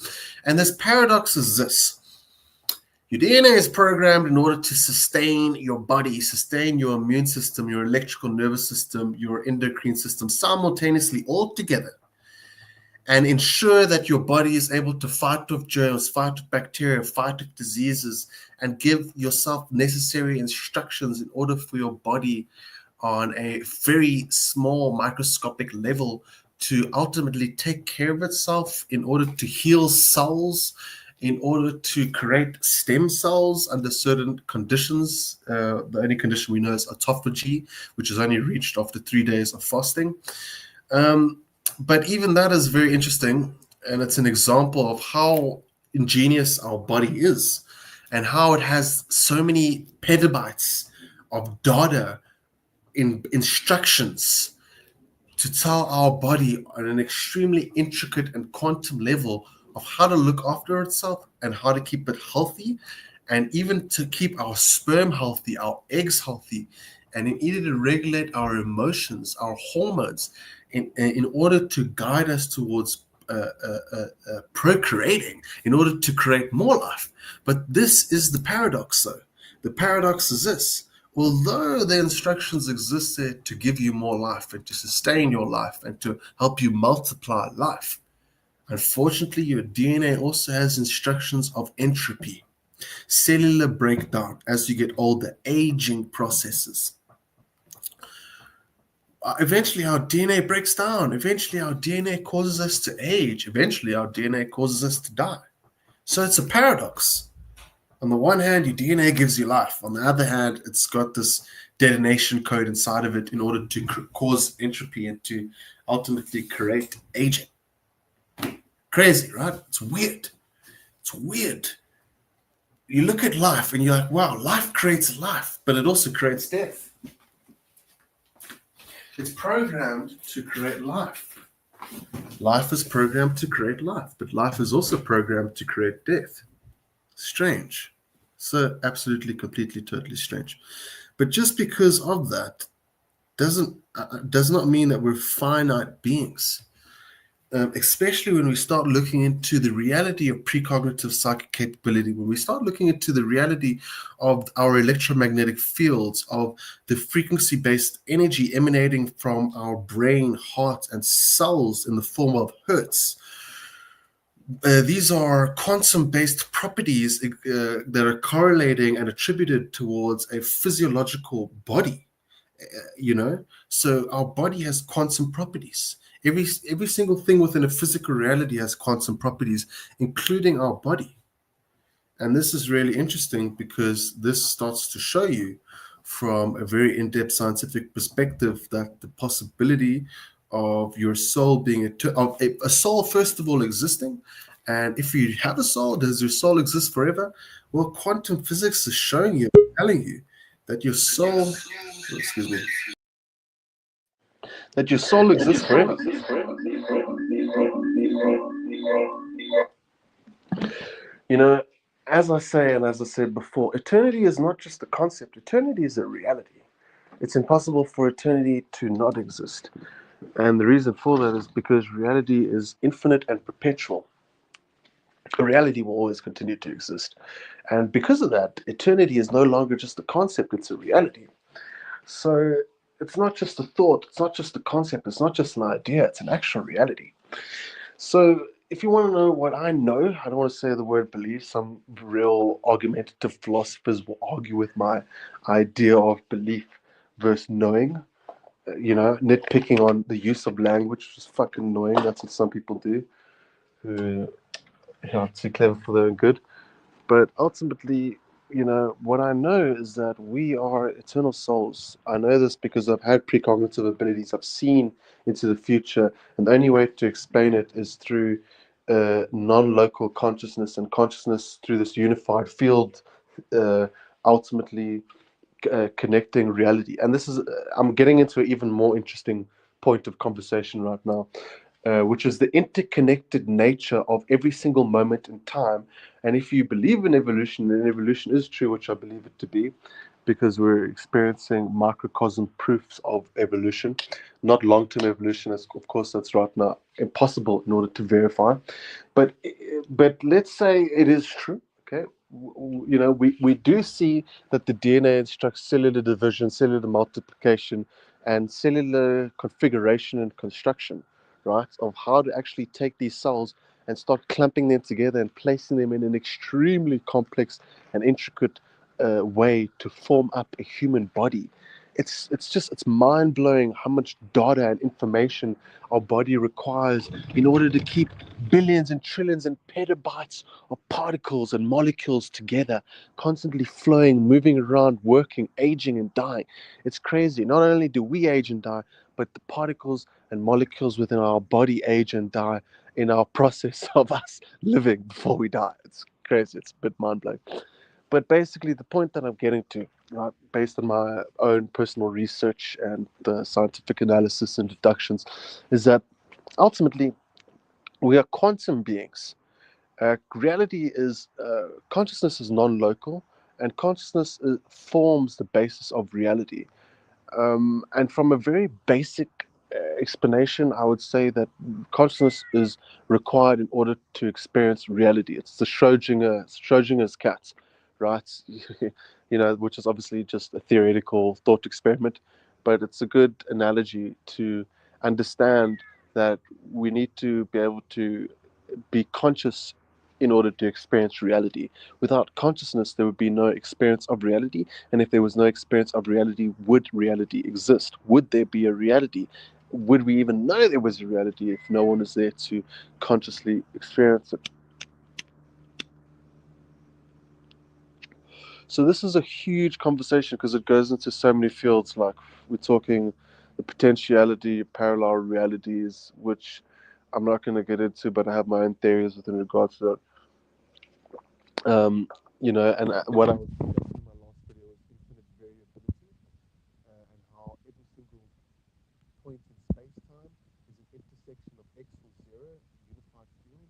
And this paradox is this. Your DNA is programmed in order to sustain your body, sustain your immune system, your electrical nervous system, your endocrine system simultaneously, all together, and ensure that your body is able to fight with germs, fight with bacteria, fight with diseases, and give yourself necessary instructions in order for your body on a very small microscopic level to ultimately take care of itself, in order to heal cells, in order to create stem cells under certain conditions. The only condition we know is autophagy, which is only reached after 3 days of fasting. But even that is very interesting, and it's an example of how ingenious our body is, and how it has so many petabytes of data in instructions to tell our body on an extremely intricate and quantum level of how to look after itself and how to keep it healthy, and even to keep our sperm healthy, our eggs healthy, and in order to regulate our emotions, our hormones, in order to guide us towards procreating, in order to create more life. But this is the paradox, though. The paradox is this. Although the instructions exist there to give you more life and to sustain your life and to help you multiply life, unfortunately, your DNA also has instructions of entropy, cellular breakdown as you get older, aging processes. Eventually, our DNA breaks down. Eventually, our DNA causes us to age. Eventually, our DNA causes us to die. So it's a paradox. On the one hand, your DNA gives you life. On the other hand, it's got this detonation code inside of it in order to cause entropy and to ultimately create aging. Crazy, right? It's weird. It's weird. You look at life and you're like, wow, life creates life, but it also creates death. It's programmed to create life. Life is programmed to create life, but life is also programmed to create death. Strange. So absolutely, completely, totally strange. But just because of that does not mean that we're finite beings. Especially when we start looking into the reality of precognitive psychic capability, when we start looking into the reality of our electromagnetic fields, of the frequency-based energy emanating from our brain, heart, and cells in the form of hertz. These are quantum-based properties that are correlating and attributed towards a physiological body. So our body has quantum properties. Every single thing within a physical reality has quantum properties, including our body. And this is really interesting because this starts to show you from a very in-depth scientific perspective that the possibility of your soul being a soul, first of all, existing. And if you have a soul, does your soul exist forever? Well, quantum physics is showing you, telling you that your soul, that your soul exists forever. As I say, and as I said before, eternity is not just a concept. Eternity is a reality. It's impossible for eternity to not exist. And the reason for that is because reality is infinite and perpetual. Reality will always continue to exist. And because of that, eternity is no longer just a concept, it's a reality. So it's not just a thought, it's not just a concept, it's not just an idea, it's an actual reality. So if you want to know what I know, I don't want to say the word belief. Some real argumentative philosophers will argue with my idea of belief versus knowing. Nitpicking on the use of language, which is fucking annoying. That's what some people do, who are too clever for their own good. But ultimately, what I know is that we are eternal souls. I know this because I've had precognitive abilities. I've seen into the future, and the only way to explain it is through non-local consciousness and consciousness through this unified field, ultimately connecting reality. And this is, I'm getting into an even more interesting point of conversation right now, which is the interconnected nature of every single moment in time. And if you believe in evolution, and evolution is true, which I believe it to be, because we're experiencing microcosm proofs of evolution, not long-term evolution, as of course that's right now impossible in order to verify. But let's say it is true. Okay, we do see that the DNA instructs cellular division, cellular multiplication, and cellular configuration and construction, right? Of how to actually take these cells and start clumping them together and placing them in an extremely complex and intricate way to form up a human body. It's mind blowing how much data and information our body requires in order to keep billions and trillions and petabytes of particles and molecules together, constantly flowing, moving around, working, aging and dying. It's crazy. Not only do we age and die, but the particles and molecules within our body age and die in our process of us living before we die. It's crazy. It's a bit mind blowing. But basically, the point that I'm getting to, right, based on my own personal research and the scientific analysis and deductions, is that ultimately we are quantum beings. Reality is, consciousness is non-local, and consciousness forms the basis of reality. And from a very basic explanation, I would say that consciousness is required in order to experience reality. It's the Schrodinger's cat, right? Which is obviously just a theoretical thought experiment, but it's a good analogy to understand that we need to be able to be conscious in order to experience reality. Without consciousness, there would be no experience of reality. And if there was no experience of reality, would reality exist? Would there be a reality? Would we even know there was a reality if no one is there to consciously experience it? So this is a huge conversation because it goes into so many fields. Like we're talking the potentiality, parallel realities, which I'm not going to get into, but I have my own theories within regards to that. And what I was discussing in my last video was infinite variability, and how every single point in space-time is an intersection of x or zero, unified field,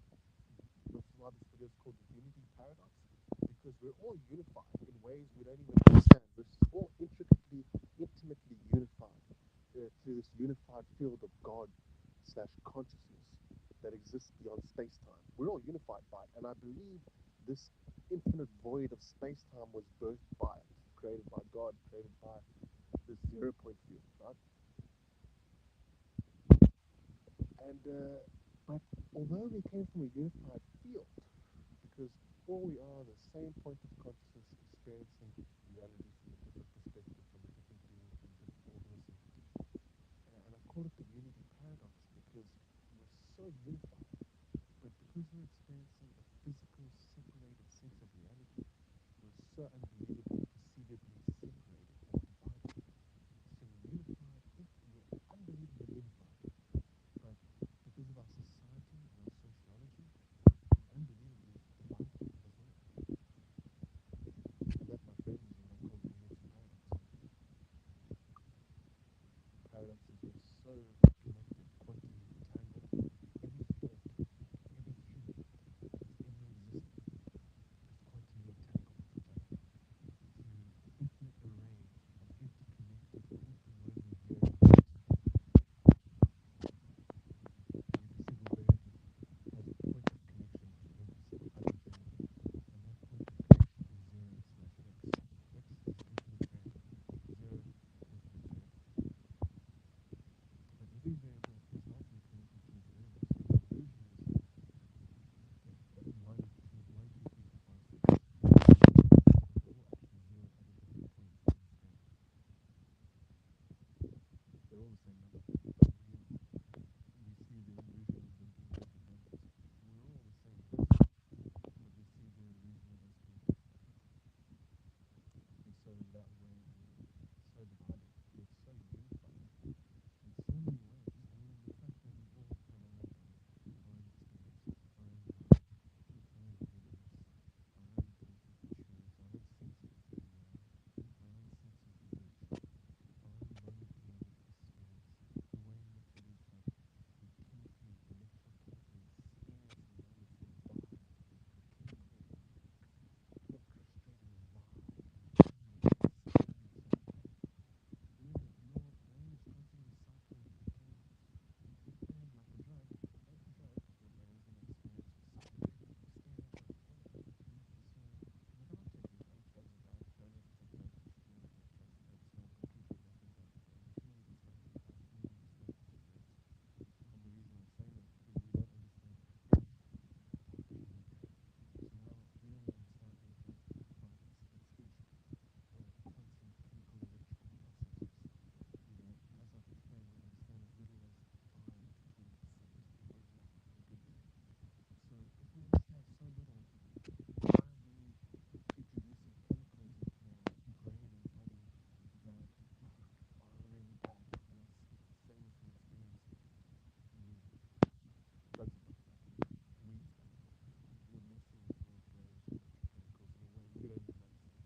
which is why this video is called the unity paradox, because we're all unified in ways we don't even understand. We're all intimately unified through this unified field of God slash consciousness that exists beyond space-time. We're all unified by it, and I believe this infinite void of space-time was birthed by it, created by God, created by this zero-point field, right? But although we came from a unified field, because all we are the same point of consciousness experiencing reality from a different perspective, from a different being, from a different organism. And I call it the unity paradox because we're so unified, but because we're experiencing a physical, separated sense of reality, we're so unbelievably, perceivably separated and divided. So we're unified, we're unbelievably unified, but because of our society and our sociology, we're unbelievably divided as well. And that, my friends, is what I call the unity paradox. The paradox is we're so connected, quantumly entangled. Every thought, every human that's ever existed is quantumly entangled with each other through an infinite array of interconnected, interwoven variables. And every single variable has a point of connection to every single other variable. And that point of connection is 0 slash x. X is the infinite variable. 0 is the infinite variable. But every variable is not infinite in terms of variables. So the illusion is that 1, 2, 3, 4, 5, 6 is infinite, but they're all actually 0 at a different point in the space. They're all the same number, but we see the illusion of them being different numbers. We're all the same person, but we see the illusion of us being different people. And so in that way, we're so divided, yet so unified in so many ways. I mean, the fact that we all have our own bodies, our own experiences, our own lives, our own happiness, our own ability to choose, our own senses of who we are, our own sense of liberty, our own moment-to-moment experience, the way in which it is that we chemically, electrochemically experience a moment and vibe, a chemical orchestrating vibe and permeate and experience of a day. Remember, your brain is constantly cycling through chemicals. And like a drug, your brain is going to experience a psychedelic experience of a day. So without taking drugs, drugs are bad. Don't ever take drugs. You should never take drugs. Drugs are completely irrelevant in your brain. You shouldn't even smoke in your house. You shouldn't even smoke with cigarettes. And the reason I'm saying that is because we don't understand anything about the human brain. So while we don't understand anything about its intricate quantum chemical electrical processes, as I've explained, we understand as little as 5 to 20%, or even in a good day. So if we understand so little, why are we keep producing chemicals into our brain and body that are really bad for us? It's the same as we're experiencing weed. Drugs are not bad. Weed's bad. You're messing with your brain's electrochemicals in a way you don't even understand.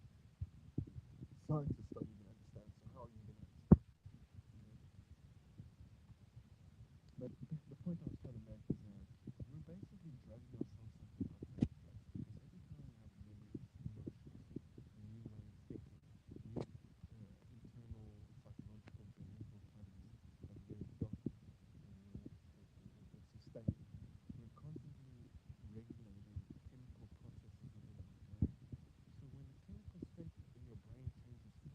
Scientists don't even understand, so how are you going to understand? You know? But the point I was trying to make is that we're basically drugging ourselves up without taking drugs, because every time we have memories, emotions, a new way of thinking, new internal psychological behavioral patterns that are very dominant and sustained, we're constantly regulating chemical processes within our brain. So when the chemical state in your brain changes 5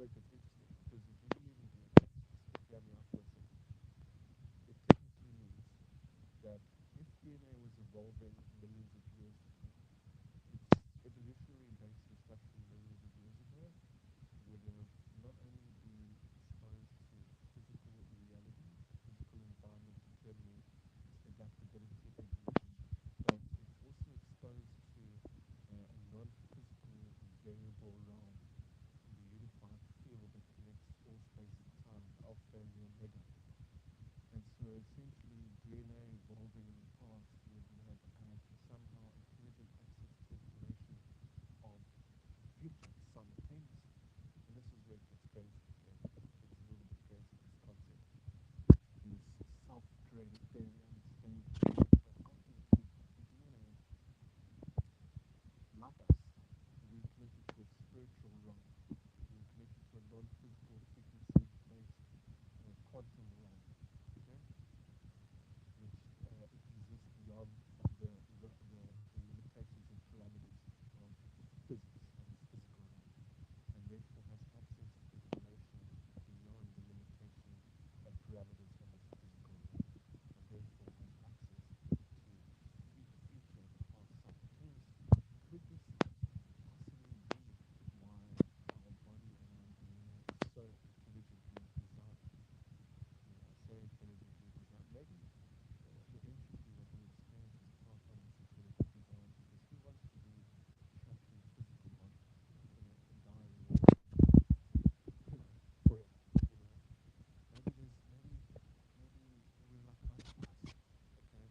Rick, it's interesting because if you believe in DNA, just hear me out for a second. It technically means that if DNA was evolving millions of years ago, its evolutionary base was such that millions of years ago would have not only been exposed to physical realities, physical environment determining its adaptability and evolution, but it's also exposed to a non-physical variable realm in the unified field that connects all space and time, the alpha and the omega. And so essentially DNA evolving in the past would have had somehow intelligent access to information of the future simultaneously. And this is where it gets crazy, okay? It gets a little bit crazy, this concept. This self-created theory understands that ultimately DNA, like us, we're connected to a spiritual realm. We're connected to a non-physical frequency-based quantum realm, okay? Which exists beyond the limitations and parameters of physics and the physical realm, and therefore has access to information beyond the limitation and parameters of the physical realm, and therefore has access to see the future and the past simultaneously. Could this possibly be why our body and our DNA is so intelligently designed? So intelligently designed. Maybe the entropy that we experience is part of this intelligent design, because who wants to be trapped in a physical body, dying, forever, maybe we're like butterflies, okay,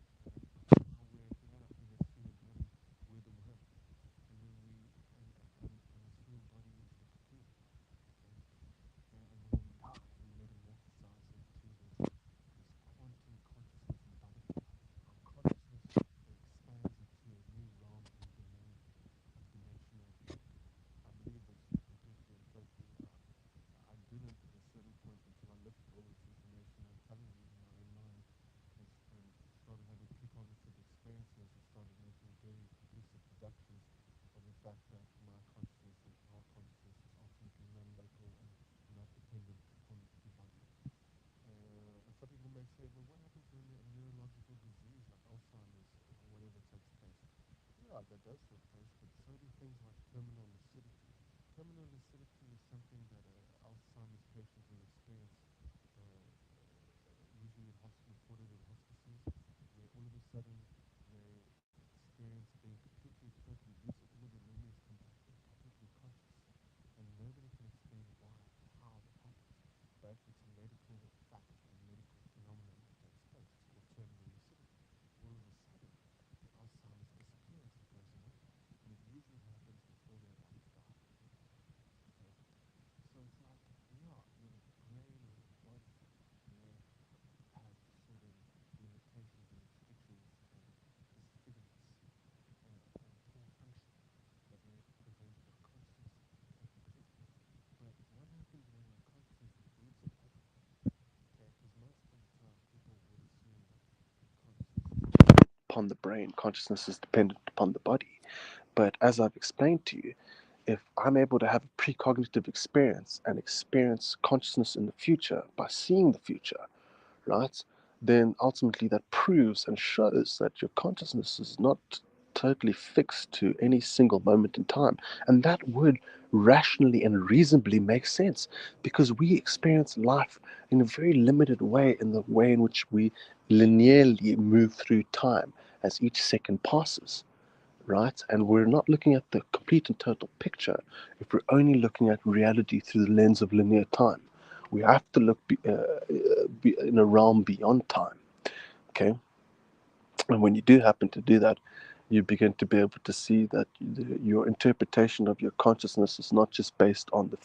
while we're here in this human body, we're the worm, and then and this human body is the cocoon, okay, and when we die, we metamorphosize into this quantum consciousness and butterfly. Our consciousness expands into a new realm and domain of dimensionality. I believe this completely and totally. I didn't at a certain point until I lifted all this information I'm telling you in my own mind, and started having precognitive experiences and started making very conclusive deductions of the fact that my consciousness and our consciousness is ultimately non-local and not dependent upon the body. And some people may say, well, what happens when a neurological disease like Alzheimer's or whatever takes place? Yeah, that does take place, but so do things like terminal lucidity. Terminal lucidity is something that Alzheimer's patients will experience, usually in reported in hospices, where all of a sudden they experience being completely, totally lucid. All of their memories come back. They're completely conscious, and nobody can explain why or how that happens. But it's a medical fact, a medical phenomenon that takes place. It's called terminal lucidity. All of a sudden, the Alzheimer's disappears, it goes away, and it usually happens before they're about to die. Okay, so it's like, yeah, your brain or your body may have certain limitations and restrictions and disfigurements and poor function that may prevent your consciousness from taking place. But what happens when your consciousness broods upon it? Okay, because most of the time people would assume that consciousness is dependent upon the brain, consciousness is dependent upon the body. But as I've explained to you, if I'm able to have a precognitive experience and experience consciousness in the future by seeing the future, right, then ultimately that proves and shows that your consciousness is not totally fixed to any single moment in time. And that would rationally and reasonably make sense, because we experience life in a very limited way, in the way in which we linearly move through time as each second passes, right? And we're not looking at the complete and total picture if we're only looking at reality through the lens of linear time. We have to look in a realm beyond time, okay? And when you do happen to do that, you begin to be able to see that your interpretation of your consciousness is not just based on the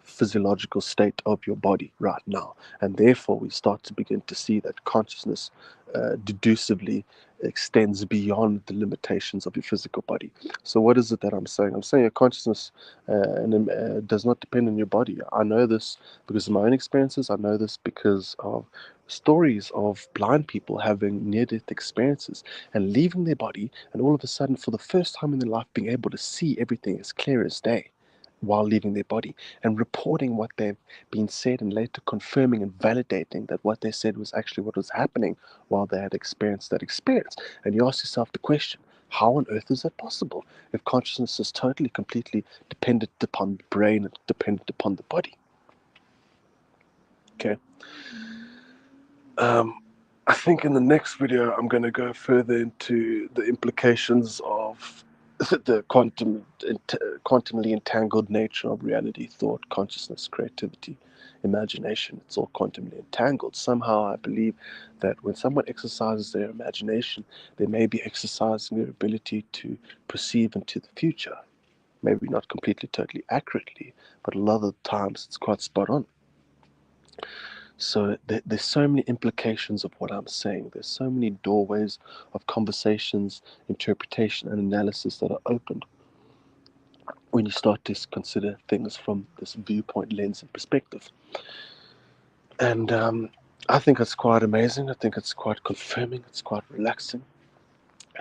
physiological state of your body right now. And therefore, we start to begin to see that consciousness deducively extends beyond the limitations of your physical body. So, what is it that I'm saying? I'm saying your consciousness does not depend on your body. I know this because of my own experiences. I know this because of stories of blind people having near-death experiences and leaving their body, and all of a sudden, for the first time in their life, being able to see everything as clear as day. while leaving their body, and reporting what they've been said, and later confirming and validating that what they said was actually what was happening while they had experienced that experience. And you ask yourself the question, how on earth is that possible if consciousness is totally, completely dependent upon the brain and dependent upon the body? Okay. I think in the next video, I'm going to go further into the implications of the quantumly entangled nature of reality, thought, consciousness, creativity, imagination. It's all quantumly entangled. Somehow I believe that when someone exercises their imagination, they may be exercising their ability to perceive into the future. Maybe not completely, totally accurately, but a lot of the times it's quite spot on. So there's so many implications of what I'm saying. There's so many doorways of conversations, interpretation, and analysis that are opened when you start to consider things from this viewpoint, lens, and perspective. And I think it's quite amazing. I think it's quite confirming. It's quite relaxing.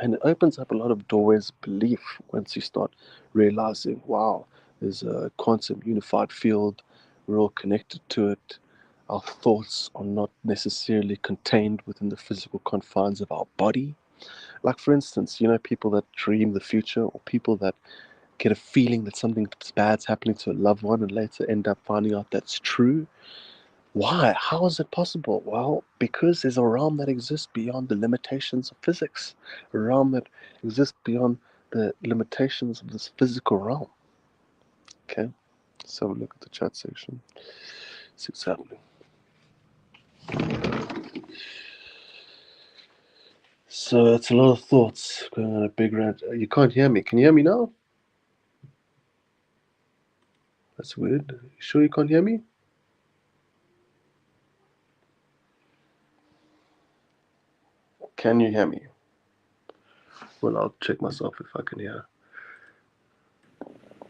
And it opens up a lot of doorways of belief once you start realizing, wow, there's a quantum unified field. We're all connected to it. Our thoughts are not necessarily contained within the physical confines of our body. Like, for instance, people that dream the future, or people that get a feeling that something bad's happening to a loved one and later end up finding out that's true. Why? How is it possible? Well, because there's a realm that exists beyond the limitations of physics, a realm that exists beyond the limitations of this physical realm. Okay, so look at the chat section. See what's happening. So it's a lot of thoughts going on a big rant. You can't hear me. Can you hear me now? That's weird. You sure you can't hear me? Can you hear me? Well, I'll check myself if I can hear.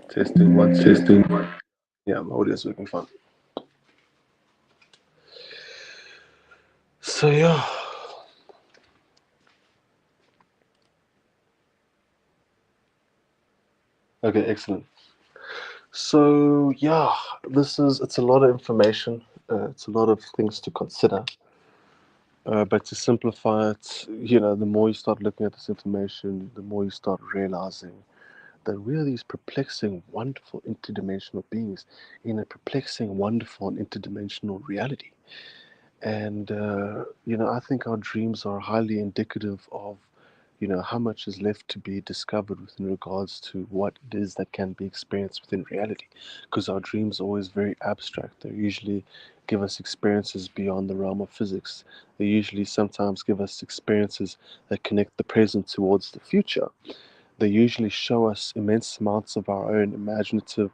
Testing one, testing one. Yeah, my audio's working fine. So yeah. Okay, excellent. So yeah, it's a lot of information. It's a lot of things to consider. But to simplify it, the more you start looking at this information, the more you start realizing that we are these perplexing, wonderful, interdimensional beings in a perplexing, wonderful, and interdimensional reality. And, I think our dreams are highly indicative of, how much is left to be discovered within regards to what it is that can be experienced within reality. Because our dreams are always very abstract. They usually give us experiences beyond the realm of physics. They usually sometimes give us experiences that connect the present towards the future. They usually show us immense amounts of our own imaginative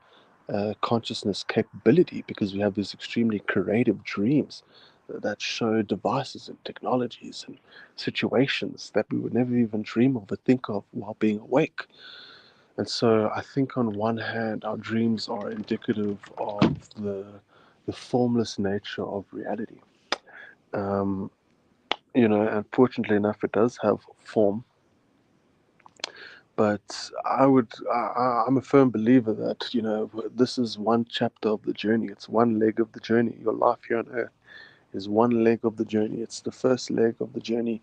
consciousness capability, because we have these extremely creative dreams that show devices and technologies and situations that we would never even dream of or think of while being awake. And so I think on one hand, our dreams are indicative of the formless nature of reality. Unfortunately enough, it does have form. But I'm a firm believer that, this is one chapter of the journey. It's one leg of the journey. Your life here on earth is one leg of the journey. It's the first leg of the journey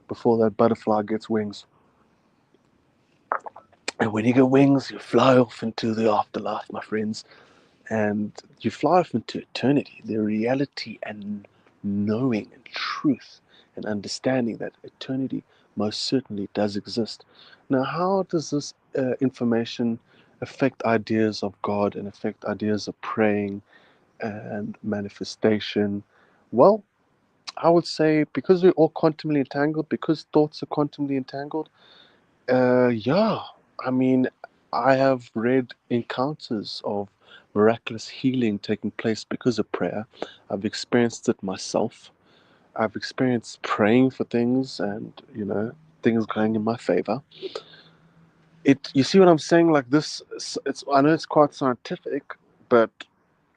before that butterfly gets wings. And when you get wings, you fly off into the afterlife, my friends. And you fly off into eternity, the reality and knowing and truth and understanding that eternity most certainly does exist. Now, how does this information affect ideas of God and affect ideas of praying and manifestation? Well, I would say because we're all quantumly entangled, because thoughts are quantumly entangled, yeah, I mean, I have read encounters of miraculous healing taking place because of prayer. I've experienced it myself. I've experienced praying for things and, things going in my favor. You see what I'm saying? Like this, I know it's quite scientific, but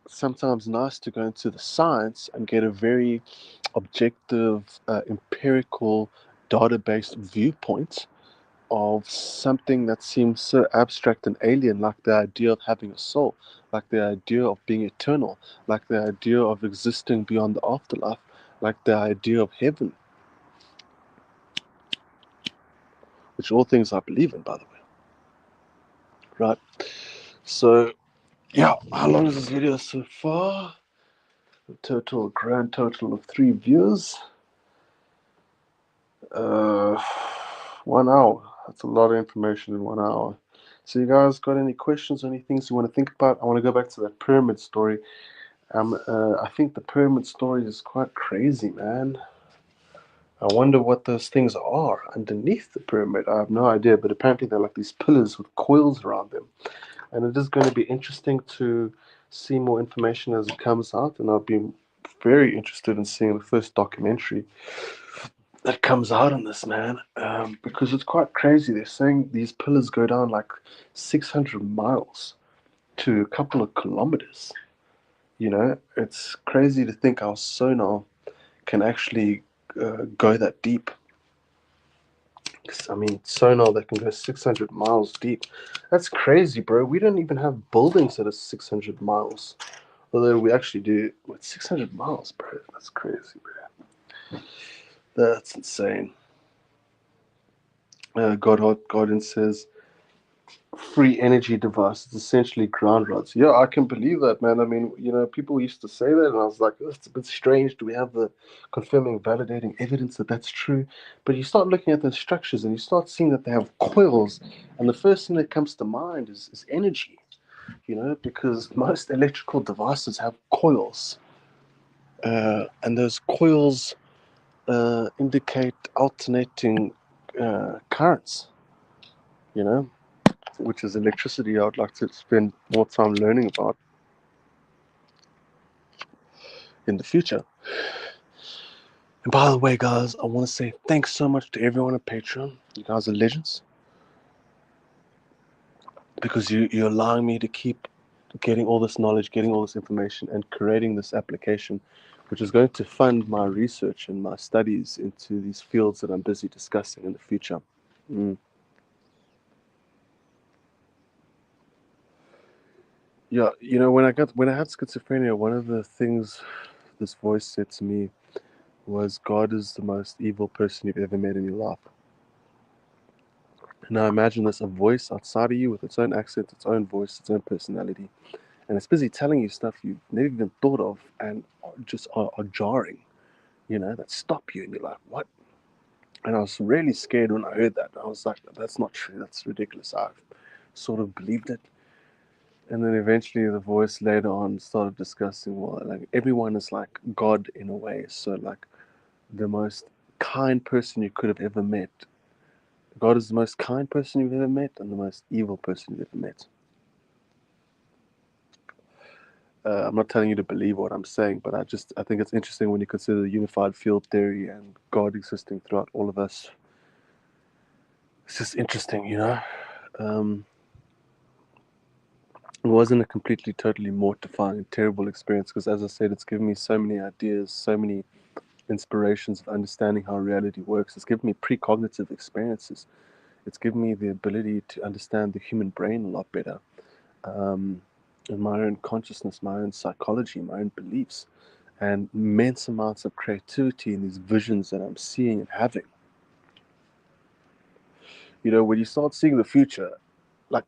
sometimes nice to go into the science and get a very objective, empirical, data-based viewpoint of something that seems so abstract and alien, like the idea of having a soul, like the idea of being eternal, like the idea of existing beyond the afterlife, like the idea of heaven, which are all things I believe in, by the way. Right? So, yeah, how long is this video so far? Grand total of 3 views. 1 hour. That's a lot of information in 1 hour. So you guys got any questions or any things you want to think about? I want to go back to that pyramid story. I think the pyramid story is quite crazy, man. I wonder what those things are underneath the pyramid. I have no idea, but apparently they're like these pillars with coils around them. And it is going to be interesting to see more information as it comes out. And I'll be very interested in seeing the first documentary that comes out on this, man, because it's quite crazy. They're saying these pillars go down like 600 miles to a couple of kilometers. You know, it's crazy to think our sonar can actually go that deep. I mean, sonar that can go 600 miles deep. That's crazy, bro. We don't even have buildings that are 600 miles. Although we actually do. What, 600 miles, bro? That's crazy, bro. That's insane. Godin says, free energy device. It's essentially ground rods. Yeah, I can believe that, man. I mean, you know, people used to say that, and I was like, oh, it's a bit strange. Do we have the confirming, validating evidence that that's true? But you start looking at those structures, and you start seeing that they have coils, and the first thing that comes to mind is energy. You know, because most electrical devices have coils, and those coils indicate alternating currents. You know, which is electricity. I would like to spend more time learning about in the future. And by the way, guys, I want to say thanks so much to everyone on Patreon. You guys are legends, because you're allowing me to keep getting all this knowledge, getting all this information, and creating this application, which is going to fund my research and my studies into these fields that I'm busy discussing in the future. Yeah, you know, when I had schizophrenia, one of the things this voice said to me was, God is the most evil person you've ever met in your life. Now imagine there's a voice outside of you with its own accent, its own voice, its own personality, and it's busy telling you stuff you've never even thought of and just are jarring, you know, that stop you, and you're like, what? And I was really scared when I heard that. I was like, that's not true, that's ridiculous. I sort of believed it. And then eventually the voice later on started discussing, well, like everyone is like God in a way. So like the most kind person you could have ever met. God is the most kind person you've ever met and the most evil person you've ever met. I'm not telling you to believe what I'm saying, but I think it's interesting when you consider the unified field theory and God existing throughout all of us. It's just interesting, you know. It wasn't a completely, totally mortifying, terrible experience, because as I said, it's given me so many ideas, so many inspirations of understanding how reality works. It's given me precognitive experiences. It's given me the ability to understand the human brain a lot better, and my own consciousness, my own psychology, my own beliefs, and immense amounts of creativity in these visions that I'm seeing and having. You know, when you start seeing the future, like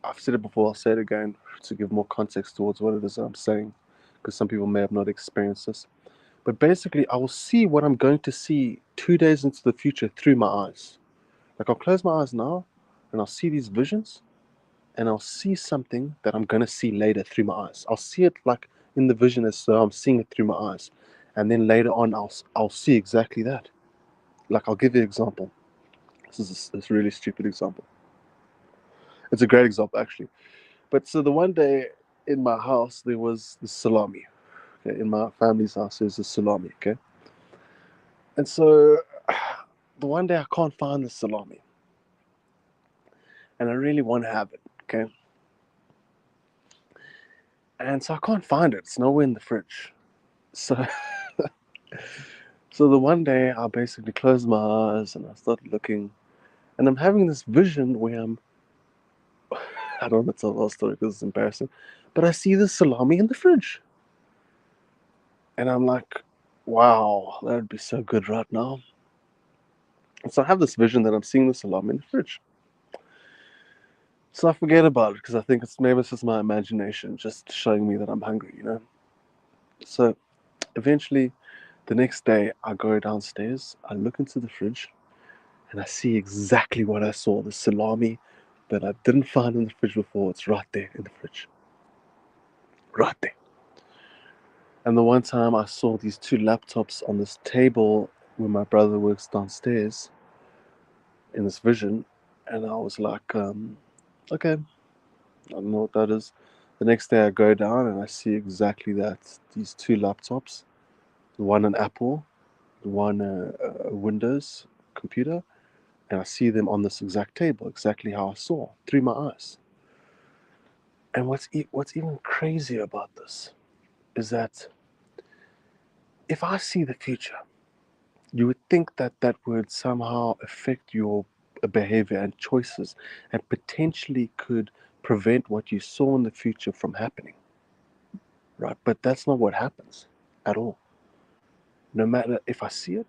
I've said it before, I'll say it again to give more context towards what it is that I'm saying, because some people may have not experienced this. But basically, I will see what I'm going to see 2 days into the future through my eyes. Like I'll close my eyes now, and I'll see these visions, and I'll see something that I'm going to see later through my eyes. I'll see it like in the vision as though I'm seeing it through my eyes. And then later on, I'll see exactly that. Like I'll give you an example. This is a really stupid example. It's a great example, actually. But so the one day in my house, there was the salami. Okay? In my family's house, there's a salami, okay? And so the one day I can't find the salami. And I really want to have it, okay? And so I can't find it. It's nowhere in the fridge. So so the one day I basically closed my eyes and I started looking, And I'm having this vision where I don't want to tell the whole story because it's embarrassing, but I see the salami in the fridge. And I'm like, wow, that would be so good right now. And so I have this vision that I'm seeing the salami in the fridge. So I forget about it because I think maybe it's just my imagination just showing me that I'm hungry, you know? So eventually, the next day, I go downstairs, I look into the fridge, and I see exactly what I saw, the salami that I didn't find in the fridge before. It's right there in the fridge. Right there. And the one time I saw these two laptops on this table where my brother works downstairs in this vision, and I was like, okay, I don't know what that is. The next day I go down and I see exactly that, these two laptops, one an Apple, one a Windows computer, and I see them on this exact table, exactly how I saw through my eyes. And what's even crazier about this is that if I see the future, you would think that that would somehow affect your behavior and choices and potentially could prevent what you saw in the future from happening, right? But that's not what happens at all. No matter if I see it,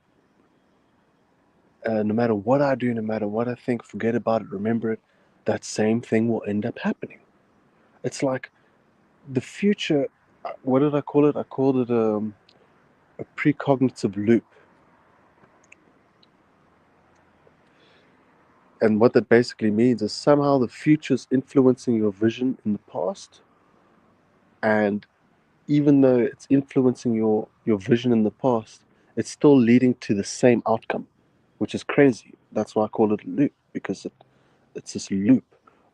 no matter what I do, no matter what I think, forget about it, remember it, that same thing will end up happening. It's like the future, what did I call it? I called it a precognitive loop. And what that basically means is somehow the future is influencing your vision in the past. And even though it's influencing your vision in the past, it's still leading to the same outcome, which is crazy. That's why I call it a loop, because it's this loop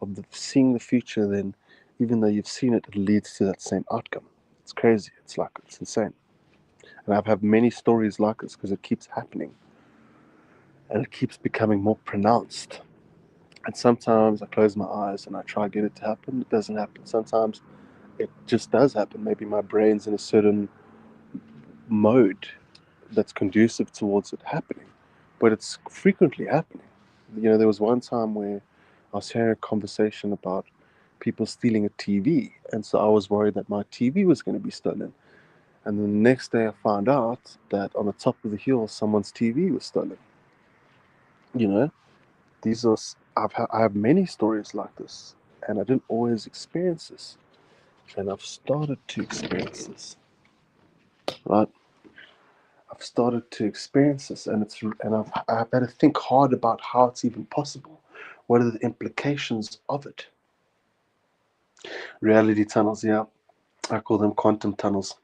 of seeing the future, then even though you've seen it, it leads to that same outcome. It's crazy. It's insane. And I've had many stories like this because it keeps happening and it keeps becoming more pronounced. And sometimes I close my eyes and I try to get it to happen. It doesn't happen. Sometimes it just does happen. Maybe my brain's in a certain mode that's conducive towards it happening, but it's frequently happening. You know, there was one time where I was hearing a conversation about people stealing a TV, and so I was worried that my TV was going to be stolen. And then the next day, I found out that on the top of the hill, someone's TV was stolen. You know, these are I have many stories like this, and I didn't always experience this, and I've started to experience this. Right? I've started to experience this, and I've had to think hard about how it's even possible. What are the implications of it? Reality tunnels, yeah, I call them quantum tunnels.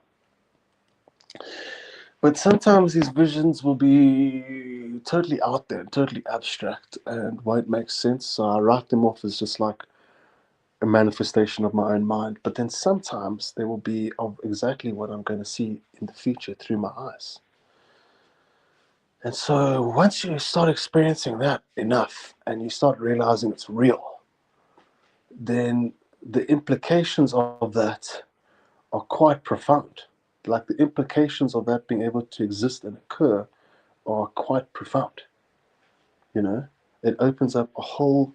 But sometimes these visions will be totally out there, totally abstract, and won't make sense. So I write them off as just like a manifestation of my own mind. But then sometimes they will be of exactly what I'm going to see in the future through my eyes. And so once you start experiencing that enough and you start realizing it's real, then the implications of that are quite profound. Like the implications of that being able to exist and occur are quite profound. You know, it opens up a whole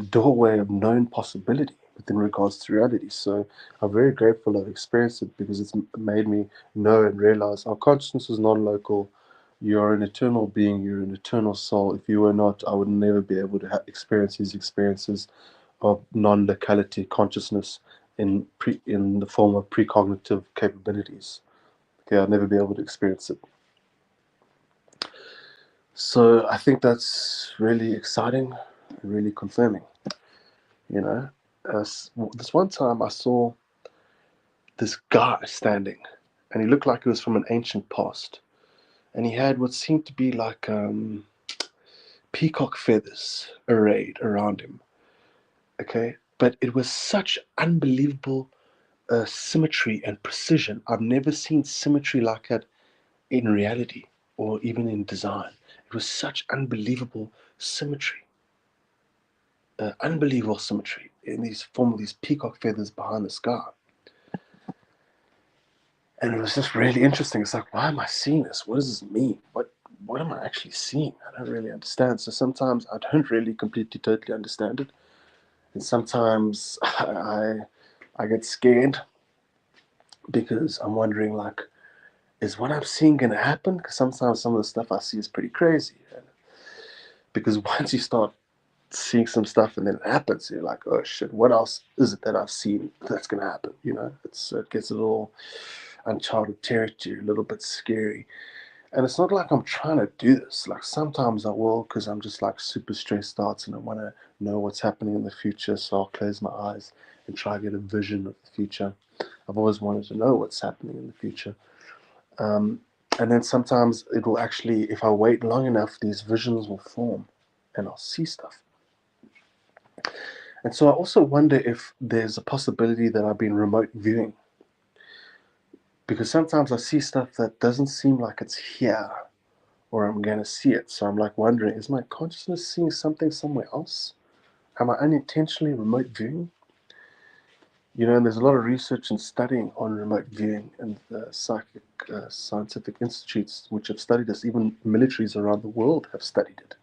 doorway of known possibility within regards to reality. So I'm very grateful I've experienced it because it's made me know and realize our consciousness is non-local. You're an eternal being. You're an eternal soul. If you were not, I would never be able to experience these experiences of non-locality consciousness in the form of precognitive capabilities. Okay, I'd never be able to experience it. So I think that's really exciting, really confirming. You know, this one time I saw this guy standing, and he looked like he was from an ancient past, and he had what seemed to be like peacock feathers arrayed around him. Okay, but it was such unbelievable symmetry and precision. I've never seen symmetry like that in reality or even in design. It was such unbelievable symmetry, unbelievable symmetry in these form of these peacock feathers behind the sky. And it was just really interesting. It's like, why am I seeing this? What does this mean? what am I actually seeing? I don't really understand. So sometimes I don't really completely, totally understand it. And sometimes I get scared because I'm wondering, like, is what I'm seeing going to happen? Because sometimes some of the stuff I see is pretty crazy. Because once you start seeing some stuff and then it happens, you're like, oh shit, what else is it that I've seen that's going to happen? It gets a little uncharted territory, a little bit scary. And it's not like I'm trying to do this. Like sometimes I will because I'm just like super stressed out and I want to know what's happening in the future. So I'll close my eyes and try to get a vision of the future. I've always wanted to know what's happening in the future. And then sometimes it will actually, if I wait long enough, these visions will form and I'll see stuff. And so I also wonder if there's a possibility that I've been remote viewing. Because sometimes I see stuff that doesn't seem like it's here or I'm going to see it. So I'm like wondering, is my consciousness seeing something somewhere else? Am I unintentionally remote viewing? And there's a lot of research and studying on remote viewing, and the scientific institutes which have studied this, even militaries around the world have studied it.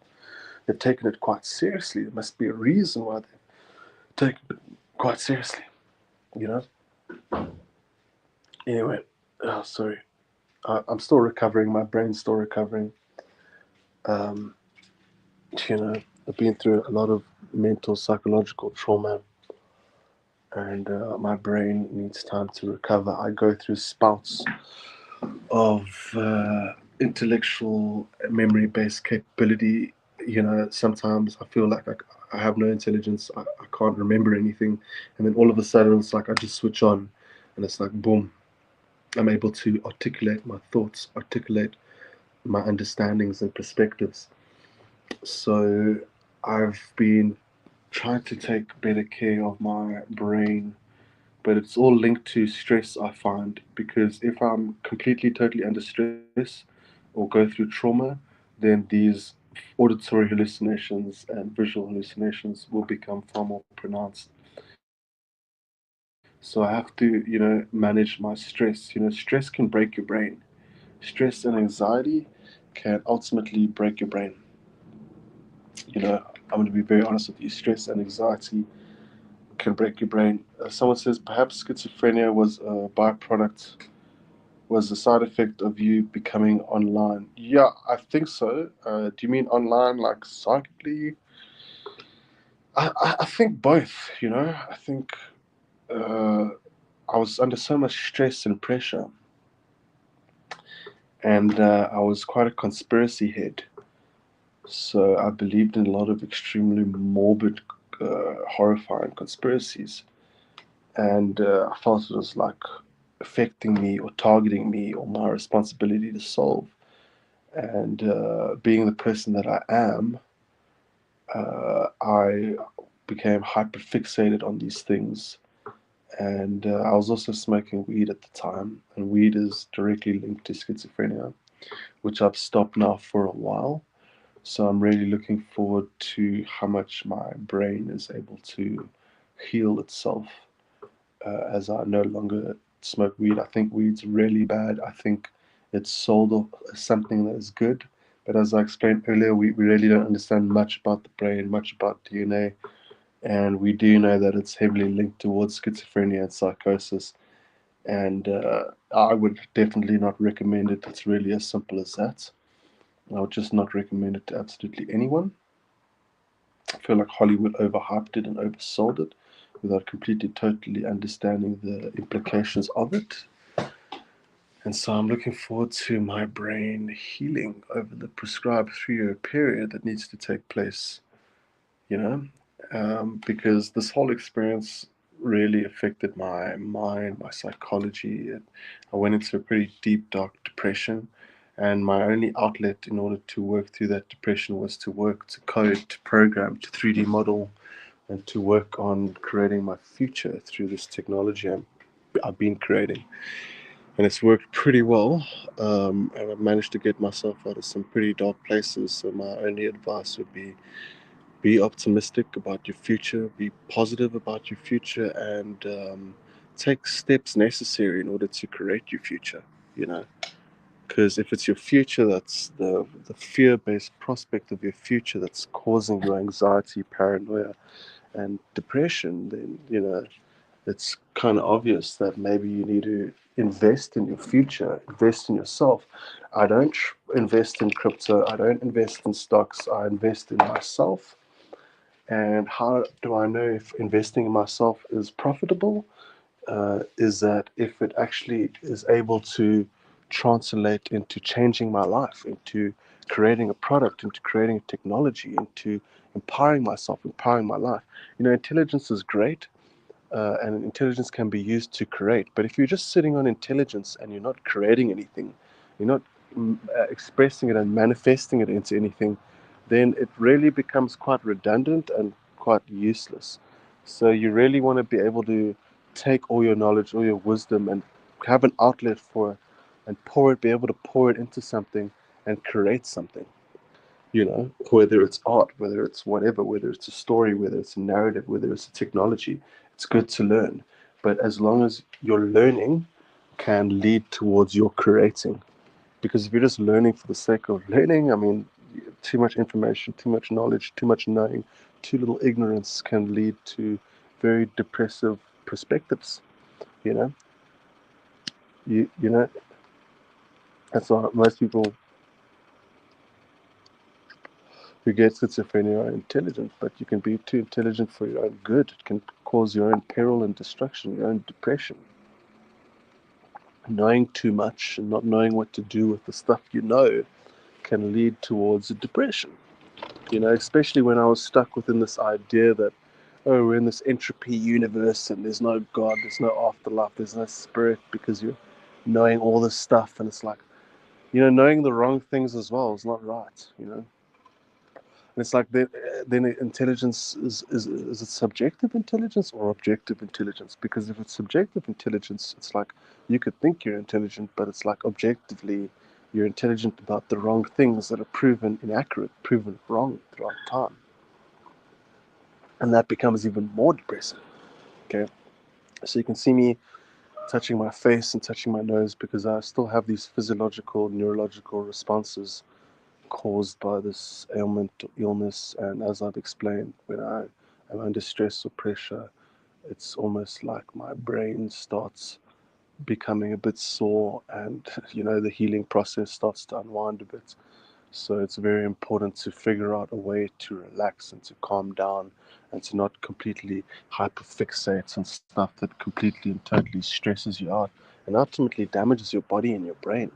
They've taken it quite seriously. There must be a reason why they've taken it quite seriously, you know? Anyway, sorry. I'm still recovering. My brain's still recovering. Um, I've been through a lot of mental, psychological trauma, and my brain needs time to recover. I go through spouts of intellectual memory-based capability. Sometimes I feel like I have no intelligence. I can't remember anything, and then all of a sudden it's like I just switch on, and it's like boom, I'm able to articulate my thoughts, articulate my understandings and perspectives. So I've been trying to take better care of my brain, but it's all linked to stress, I find, because if I'm completely, totally under stress or go through trauma, then these auditory hallucinations and visual hallucinations will become far more pronounced. So I have to, manage my stress. Stress can break your brain. Stress and anxiety can ultimately break your brain. I'm going to be very honest with you. Stress and anxiety can break your brain. Someone says perhaps schizophrenia was a byproduct, was a side effect of you becoming online. Yeah, I think so. Do you mean online, like psychically? I think both. I think uh, I was under so much stress and pressure, and I was quite a conspiracy head. So I believed in a lot of extremely morbid, horrifying conspiracies. And I felt it was like affecting me or targeting me or my responsibility to solve. And being the person that I am, I became hyper fixated on these things. And I was also smoking weed at the time, and weed is directly linked to schizophrenia, which I've stopped now for a while. So I'm really looking forward to how much my brain is able to heal itself as I no longer smoke weed. I think weed's really bad. I think it's sold as something that is good. But as I explained earlier, we really don't understand much about the brain, much about DNA. And we do know that it's heavily linked towards schizophrenia and psychosis. And I would definitely not recommend it. It's really as simple as that. I would just not recommend it to absolutely anyone. I feel like Hollywood overhyped it and oversold it without completely, totally understanding the implications of it. And so I'm looking forward to my brain healing over the prescribed 3-year period that needs to take place, because this whole experience really affected my mind, my psychology. I went into a pretty deep, dark depression. And my only outlet in order to work through that depression was to work, to code, to program, to 3D model, and to work on creating my future through this technology I've been creating. And it's worked pretty well. And I've managed to get myself out of some pretty dark places. So my only advice would be optimistic about your future, be positive about your future, and take steps necessary in order to create your future, Because if it's your future, that's the fear-based prospect of your future that's causing your anxiety, paranoia, and depression, then it's kind of obvious that maybe you need to invest in your future, invest in yourself. I don't invest in crypto. I don't invest in stocks. I invest in myself. And how do I know if investing in myself is profitable? Is that if it actually is able to translate into changing my life, into creating a product, into creating a technology, into empowering myself, empowering my life. Intelligence is great, and intelligence can be used to create. But if you're just sitting on intelligence and you're not creating anything, you're not expressing it and manifesting it into anything, then it really becomes quite redundant and quite useless. So you really want to be able to take all your knowledge, all your wisdom, and have an outlet for it, and be able to pour it into something and create something. Whether it's art, whether it's whatever, whether it's a story, whether it's a narrative, whether it's a technology, it's good to learn. But as long as your learning can lead towards your creating. Because if you're just learning for the sake of learning, I mean, too much information, too much knowledge, too much knowing, too little ignorance can lead to very depressive perspectives. You know, you know, that's why most people who get schizophrenia are intelligent, but you can be too intelligent for your own good. It can cause your own peril and destruction, your own depression. Knowing too much and not knowing what to do with the stuff you know can lead towards a depression. Especially when I was stuck within this idea that, oh, we're in this entropy universe and there's no God, there's no afterlife, there's no spirit, because you're knowing all this stuff. And it's like, knowing the wrong things as well is not right. And it's like then intelligence is it subjective intelligence or objective intelligence? Because if it's subjective intelligence, it's like you could think you're intelligent, but it's like objectively you're intelligent about the wrong things that are proven inaccurate, proven wrong throughout time. And that becomes even more depressing. Okay. So you can see me touching my face and touching my nose because I still have these physiological, neurological responses caused by this ailment or illness. And as I've explained, when I am under stress or pressure, it's almost like my brain starts becoming a bit sore, and the healing process starts to unwind a bit. So it's very important to figure out a way to relax and to calm down and to not completely hyperfixate on stuff that completely and totally stresses you out and ultimately damages your body and your brain.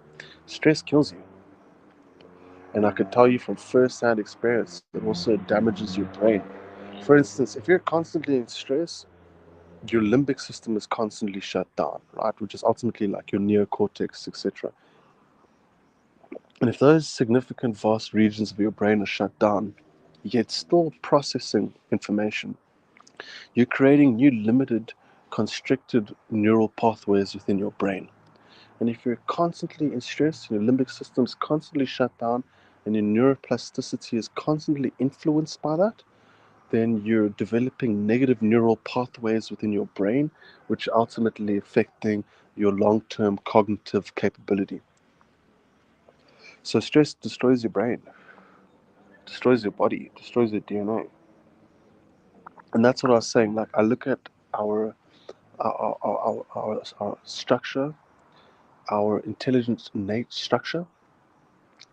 Stress kills you. And I can tell you from first-hand experience, it also damages your brain. For instance, if you're constantly in stress, your limbic system is constantly shut down, right? Which is ultimately like your neocortex, etc. And if those significant vast regions of your brain are shut down, yet still processing information, you're creating new limited, constricted neural pathways within your brain. And if you're constantly in stress, your limbic system is constantly shut down, and your neuroplasticity is constantly influenced by that, then you're developing negative neural pathways within your brain, which are ultimately affecting your long-term cognitive capability. So stress destroys your brain, destroys your body, destroys your DNA. And that's what I was saying. Like, I look at our structure, our intelligent innate structure,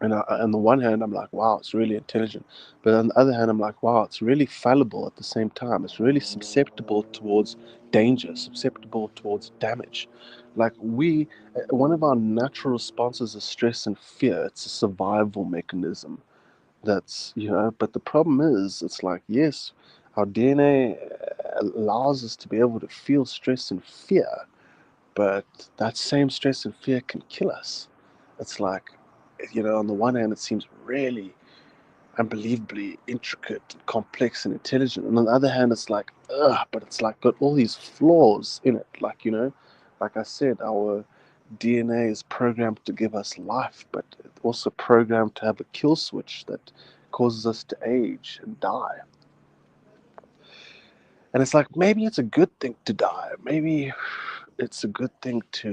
and on the one hand, I'm like, wow, it's really intelligent. But on the other hand, I'm like, wow, it's really fallible at the same time. It's really susceptible towards danger, susceptible towards damage. Like, one of our natural responses is stress and fear. It's a survival mechanism. But the problem is, it's like, yes, our DNA allows us to be able to feel stress and fear, but that same stress and fear can kill us. It's like, on the one hand, it seems really unbelievably intricate, and complex, and intelligent. And on the other hand, it's like, ugh, but it's like got all these flaws in it. Like, like I said, our DNA is programmed to give us life, but it's also programmed to have a kill switch that causes us to age and die. And it's like, maybe it's a good thing to die. Maybe it's a good thing to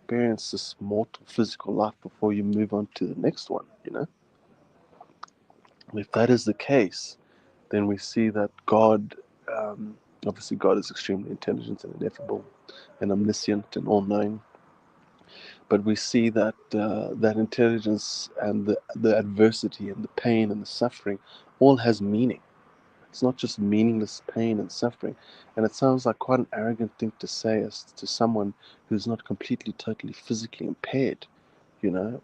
experience this mortal physical life before you move on to the next one, you know? And if that is the case, then we see that God, obviously God is extremely intelligent and ineffable and omniscient and all-knowing, but we see that that intelligence and the adversity and the pain and the suffering all has meaning. It's not just meaningless pain and suffering. And it sounds like quite an arrogant thing to say as to someone who's not completely, totally physically impaired, you know,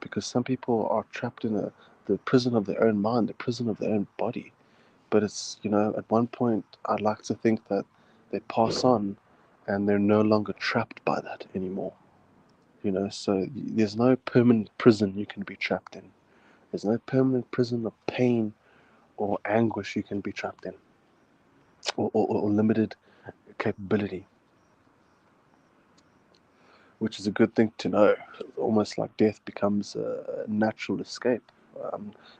because some people are trapped in the prison of their own mind, the prison of their own body. But it's, you know, at one point, I'd like to think that they pass on and they're no longer trapped by that anymore. You know, so there's no permanent prison you can be trapped in. There's no permanent prison of pain or anguish you can be trapped in, or limited capability, which is a good thing to know. Almost like death becomes a natural escape.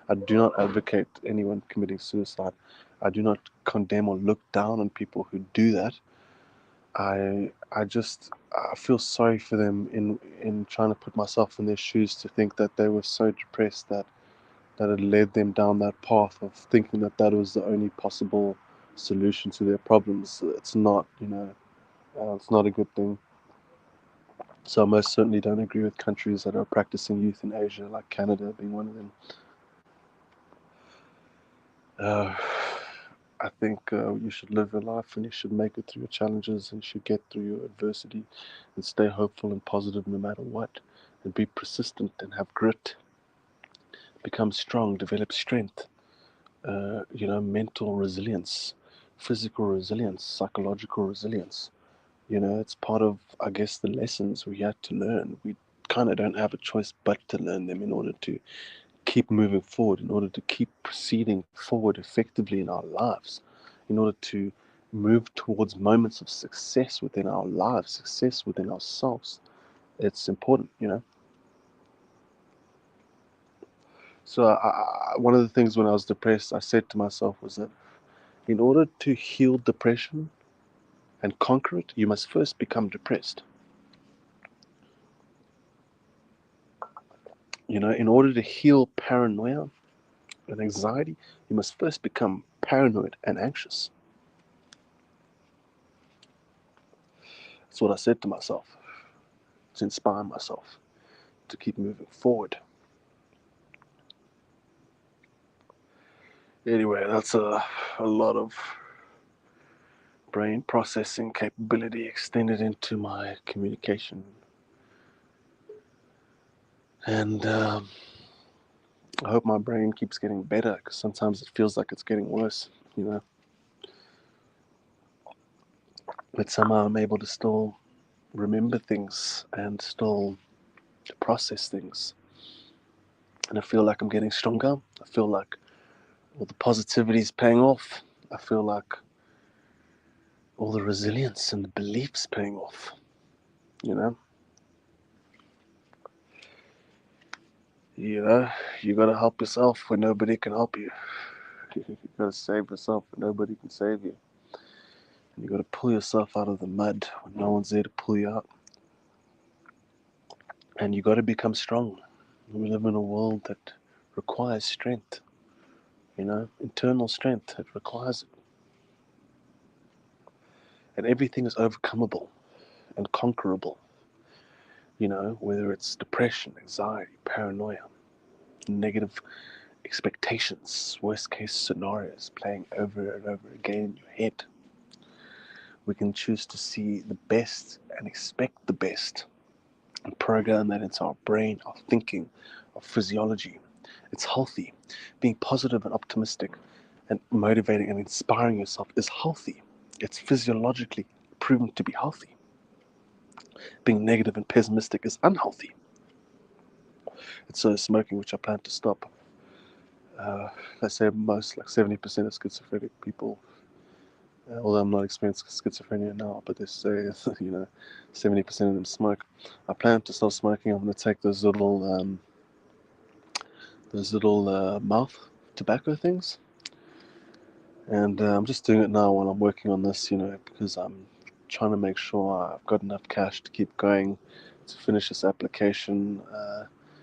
I do not advocate anyone committing suicide. I do not condemn or look down on people who do that. I feel sorry for them in trying to put myself in their shoes, to think that they were so depressed that it led them down that path of thinking that that was the only possible solution to their problems. It's not, you know, it's not a good thing. So I most certainly don't agree with countries that are practicing euthanasia in Asia, like Canada being one of them. I think you should live your life and you should make it through your challenges and you should get through your adversity and stay hopeful and positive no matter what, and be persistent and have grit, become strong, develop strength, you know, mental resilience, physical resilience, psychological resilience. You know, it's part of, I guess, the lessons we had to learn. We kind of don't have a choice but to learn them in order to keep moving forward, in order to keep proceeding forward effectively in our lives, in order to move towards moments of success within our lives, success within ourselves. It's important, you know. So one of the things when I was depressed, I said to myself was that in order to heal depression and conquer it, you must first become depressed. You know, in order to heal paranoia and anxiety, you must first become paranoid and anxious. That's what I said to myself, to inspire myself to keep moving forward. Anyway, that's a lot of brain processing capability extended into my communication. And I hope my brain keeps getting better, because sometimes it feels like it's getting worse, you know. But somehow I'm able to still remember things and still process things. And I feel like I'm getting stronger. I feel like all the positivity is paying off. I feel like all the resilience and the beliefs paying off, you know. You gotta help yourself when nobody can help you. You gotta save yourself when nobody can save you. And you gotta pull yourself out of the mud when no one's there to pull you out. And you gotta become strong. We live in a world that requires strength, you know, internal strength. It requires it. And everything is overcomable and conquerable, you know, whether it's depression, anxiety, paranoia, negative expectations, worst case scenarios playing over and over again in your head. We can choose to see the best and expect the best and program that into our brain, our thinking, our physiology. It's healthy. Being positive and optimistic and motivating and inspiring yourself is healthy. It's physiologically proven to be healthy. Being negative and pessimistic is unhealthy. It's so smoking, which I plan to stop. They say most, like 70% of schizophrenic people, although I'm not experiencing schizophrenia now, but they say, 70% of them smoke. I plan to stop smoking. I'm going to take those little mouth tobacco things, and I'm just doing it now while I'm working on this, because I'm trying to make sure I've got enough cash to keep going to finish this application.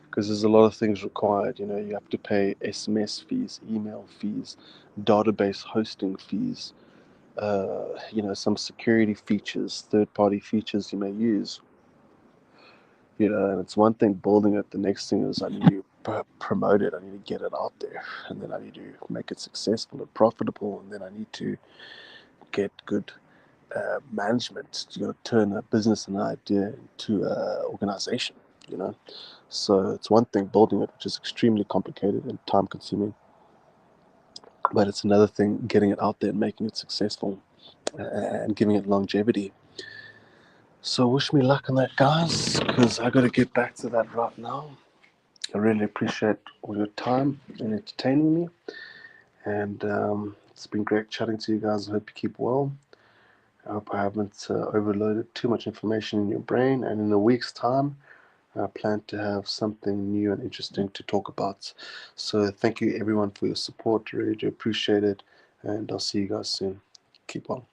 Because there's a lot of things required. You know, you have to pay SMS fees, email fees, database hosting fees, you know, some security features, third-party features you may use. You know, and it's one thing building it. The next thing is I need to promote it. I need to get it out there, and then I need to make it successful and profitable, and then I need to get good management. You know, turn a business and idea into an organization. You know, so it's one thing building it, which is extremely complicated and time-consuming, but it's another thing getting it out there and making it successful and giving it longevity. So wish me luck on that, guys, because I got to get back to that right now. I really appreciate all your time and entertaining me, and it's been great chatting to you guys. I hope you keep well. I hope I haven't overloaded too much information in your brain, and in a week's time I plan to have something new and interesting to talk about. So thank you everyone for your support. I really do appreciate it, and I'll see you guys soon. Keep well.